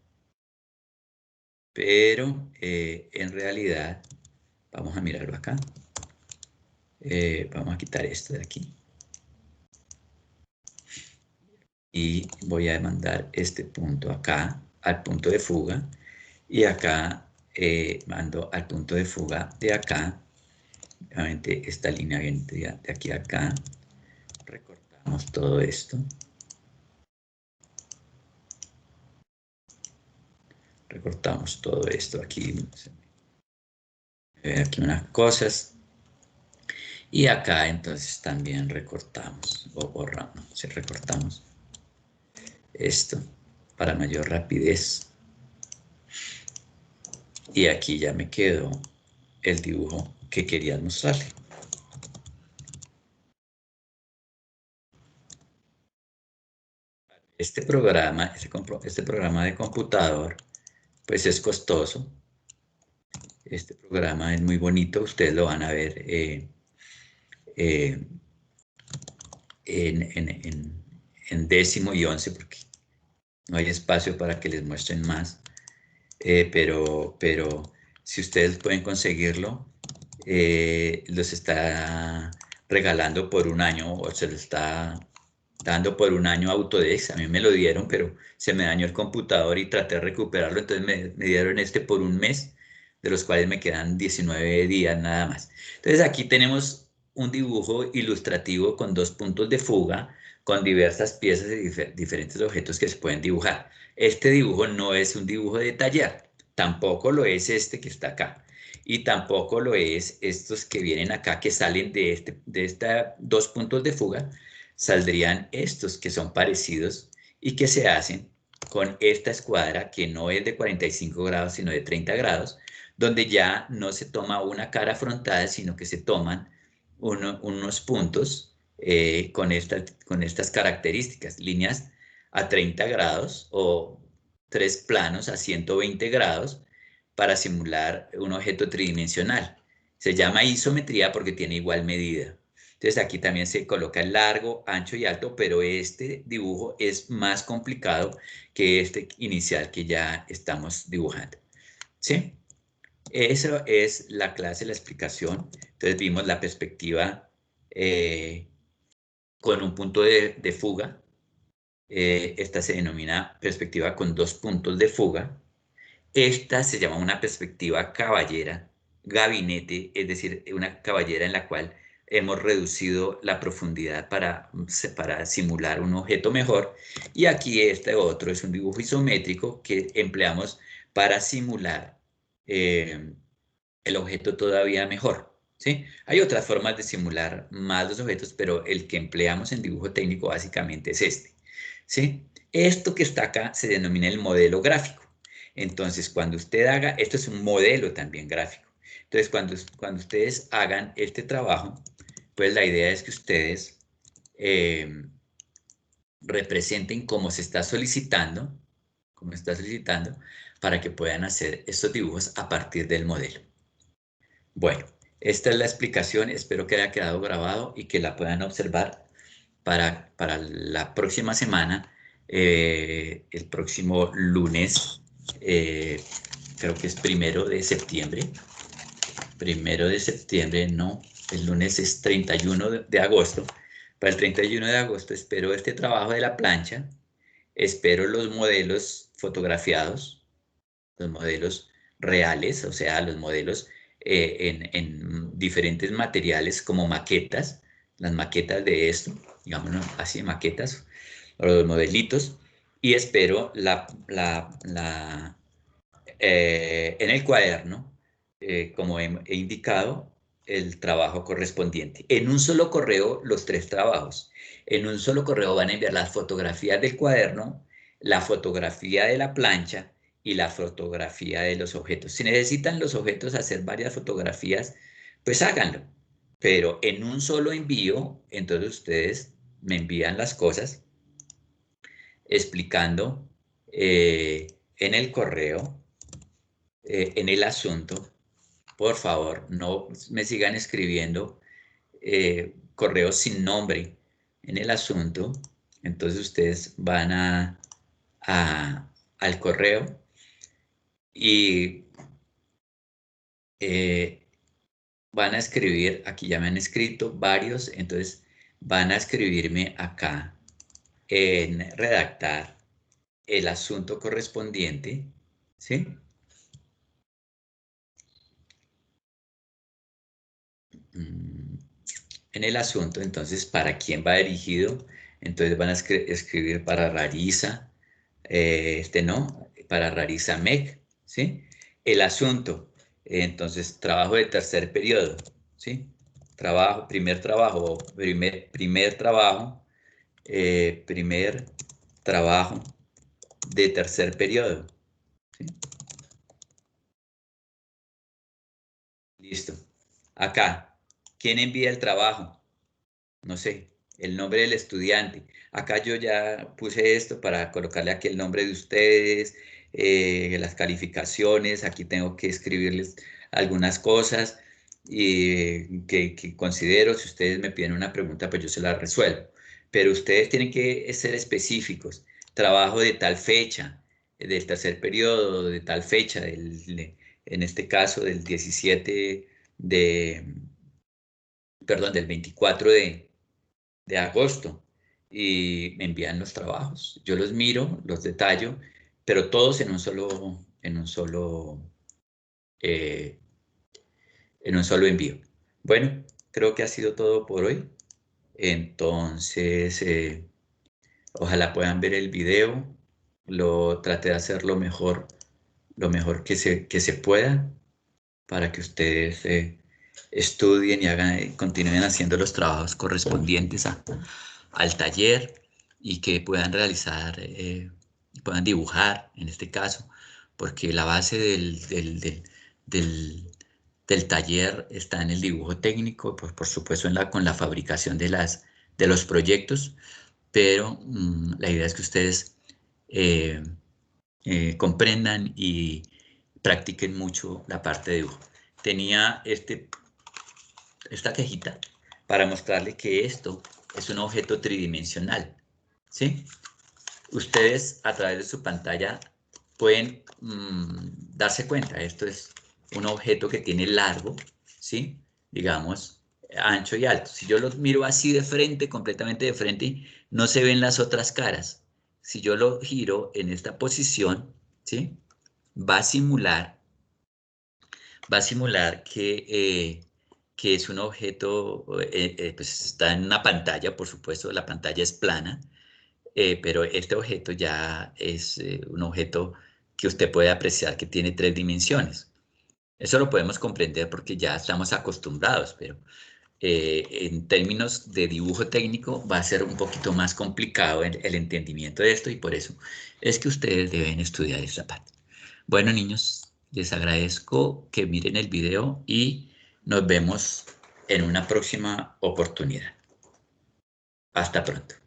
pero en realidad, vamos a mirarlo acá. Vamos a quitar esto de aquí. Y voy a mandar este punto acá, al punto de fuga. Y acá mando al punto de fuga de acá. Obviamente esta línea vendría de aquí a acá. Recortamos todo esto. Recortamos todo esto aquí. Aquí unas cosas. Y acá entonces también recortamos o borramos, si recortamos esto para mayor rapidez. Y aquí ya me quedó el dibujo que quería mostrarle. Este programa de computador, pues es costoso, Este programa es muy bonito, ustedes lo van a ver en 10º y 11, porque no hay espacio para que les muestren más. Pero si ustedes pueden conseguirlo, los está regalando por un año, o se lo está dando por un año Autodesk. A mí me lo dieron, pero se me dañó el computador y traté de recuperarlo, entonces me dieron este por un mes, de los cuales me quedan 19 días nada más. Entonces aquí tenemos un dibujo ilustrativo con 2 puntos de fuga, con diversas piezas y diferentes objetos que se pueden dibujar. Este dibujo no es un dibujo de taller, tampoco lo es este que está acá. Y tampoco lo es estos que vienen acá, que salen de esta 2 puntos de fuga, saldrían estos que son parecidos y que se hacen con esta escuadra que no es de 45 grados sino de 30 grados, donde ya no se toma una cara frontal, sino que se toman unos puntos con estas características, líneas a 30 grados o 3 planos a 120 grados para simular un objeto tridimensional. Se llama isometría porque tiene igual medida. Entonces aquí también se coloca el largo, ancho y alto, pero este dibujo es más complicado que este inicial que ya estamos dibujando. ¿Sí? Eso es la clase, la explicación. Entonces vimos la perspectiva con un punto de fuga. Esta se denomina perspectiva con 2 puntos de fuga. Esta se llama una perspectiva caballera, gabinete, es decir, una caballera en la cual hemos reducido la profundidad para simular un objeto mejor. Y aquí este otro es un dibujo isométrico que empleamos para simular el objeto todavía mejor. ¿Sí? Hay otras formas de simular más los objetos, pero el que empleamos en dibujo técnico básicamente es este. ¿Sí? Esto que está acá se denomina el modelo gráfico. Entonces, cuando usted haga, esto es un modelo también gráfico. Entonces, cuando ustedes hagan este trabajo, pues la idea es que ustedes representen cómo se está solicitando, para que puedan hacer estos dibujos a partir del modelo. Bueno, esta es la explicación, espero que haya quedado grabado y que la puedan observar para la próxima semana, el próximo lunes, creo que es 1 de septiembre. 1 de septiembre, no, el lunes es 31 de agosto. Para el 31 de agosto espero este trabajo de la plancha, espero los modelos fotografiados, los modelos reales, o sea, los modelos en diferentes materiales como maquetas, las maquetas de esto, digamos así, maquetas, o los modelitos, y espero en el cuaderno, como he indicado, el trabajo correspondiente. En un solo correo, los 3 trabajos. En un solo correo van a enviar las fotografías del cuaderno, la fotografía de la plancha y la fotografía de los objetos. Si necesitan los objetos hacer varias fotografías, pues háganlo. Pero en un solo envío, entonces ustedes me envían las cosas explicando en el correo, en el asunto. Por favor, no me sigan escribiendo correos sin nombre en el asunto. Entonces ustedes van al correo y van a escribir, aquí ya me han escrito varios, entonces van a escribirme acá en redactar el asunto correspondiente, ¿sí? En el asunto, entonces, ¿para quién va dirigido? Entonces van a escribir para Rarisa, no, para Rarisa Mec, ¿sí? El asunto, entonces, trabajo de tercer periodo, ¿sí? Primer trabajo, primer trabajo, primer trabajo de tercer periodo, ¿sí? Listo. Acá, ¿quién envía el trabajo? No sé, el nombre del estudiante. Acá yo ya puse esto para colocarle aquí el nombre de ustedes, las calificaciones. Aquí tengo que escribirles algunas cosas que considero. Si ustedes me piden una pregunta, pues yo se la resuelvo. Pero ustedes tienen que ser específicos. Trabajo de tal fecha, del tercer periodo, de tal fecha, en este caso del 17 de, perdón, del 24 de agosto, y me envían los trabajos. Yo los miro, los detallo, pero todos eh, en un solo envío. Bueno, creo que ha sido todo por hoy. Entonces, ojalá puedan ver el video. Lo traté de hacer lo mejor que se pueda para que ustedes estudien y continúen haciendo los trabajos correspondientes al taller y que puedan realizar, puedan dibujar en este caso, porque la base del, del taller está en el dibujo técnico, pues por supuesto con la fabricación de los proyectos, pero la idea es que ustedes eh, comprendan y practiquen mucho la parte de dibujo. Tenía esta cajita para mostrarle que esto es un objeto tridimensional, ¿sí? Ustedes a través de su pantalla pueden darse cuenta. Esto es un objeto que tiene largo, ¿sí? Digamos, ancho y alto. Si yo lo miro así de frente, completamente de frente, no se ven las otras caras. Si yo lo giro en esta posición, ¿sí? Va a simular que es un objeto, pues está en una pantalla, por supuesto, la pantalla es plana, pero este objeto ya es un objeto que usted puede apreciar que tiene 3 dimensiones. Eso lo podemos comprender porque ya estamos acostumbrados, pero en términos de dibujo técnico va a ser un poquito más complicado el entendimiento de esto, y por eso es que ustedes deben estudiar esta parte. Bueno, niños, les agradezco que miren el video y nos vemos en una próxima oportunidad. Hasta pronto.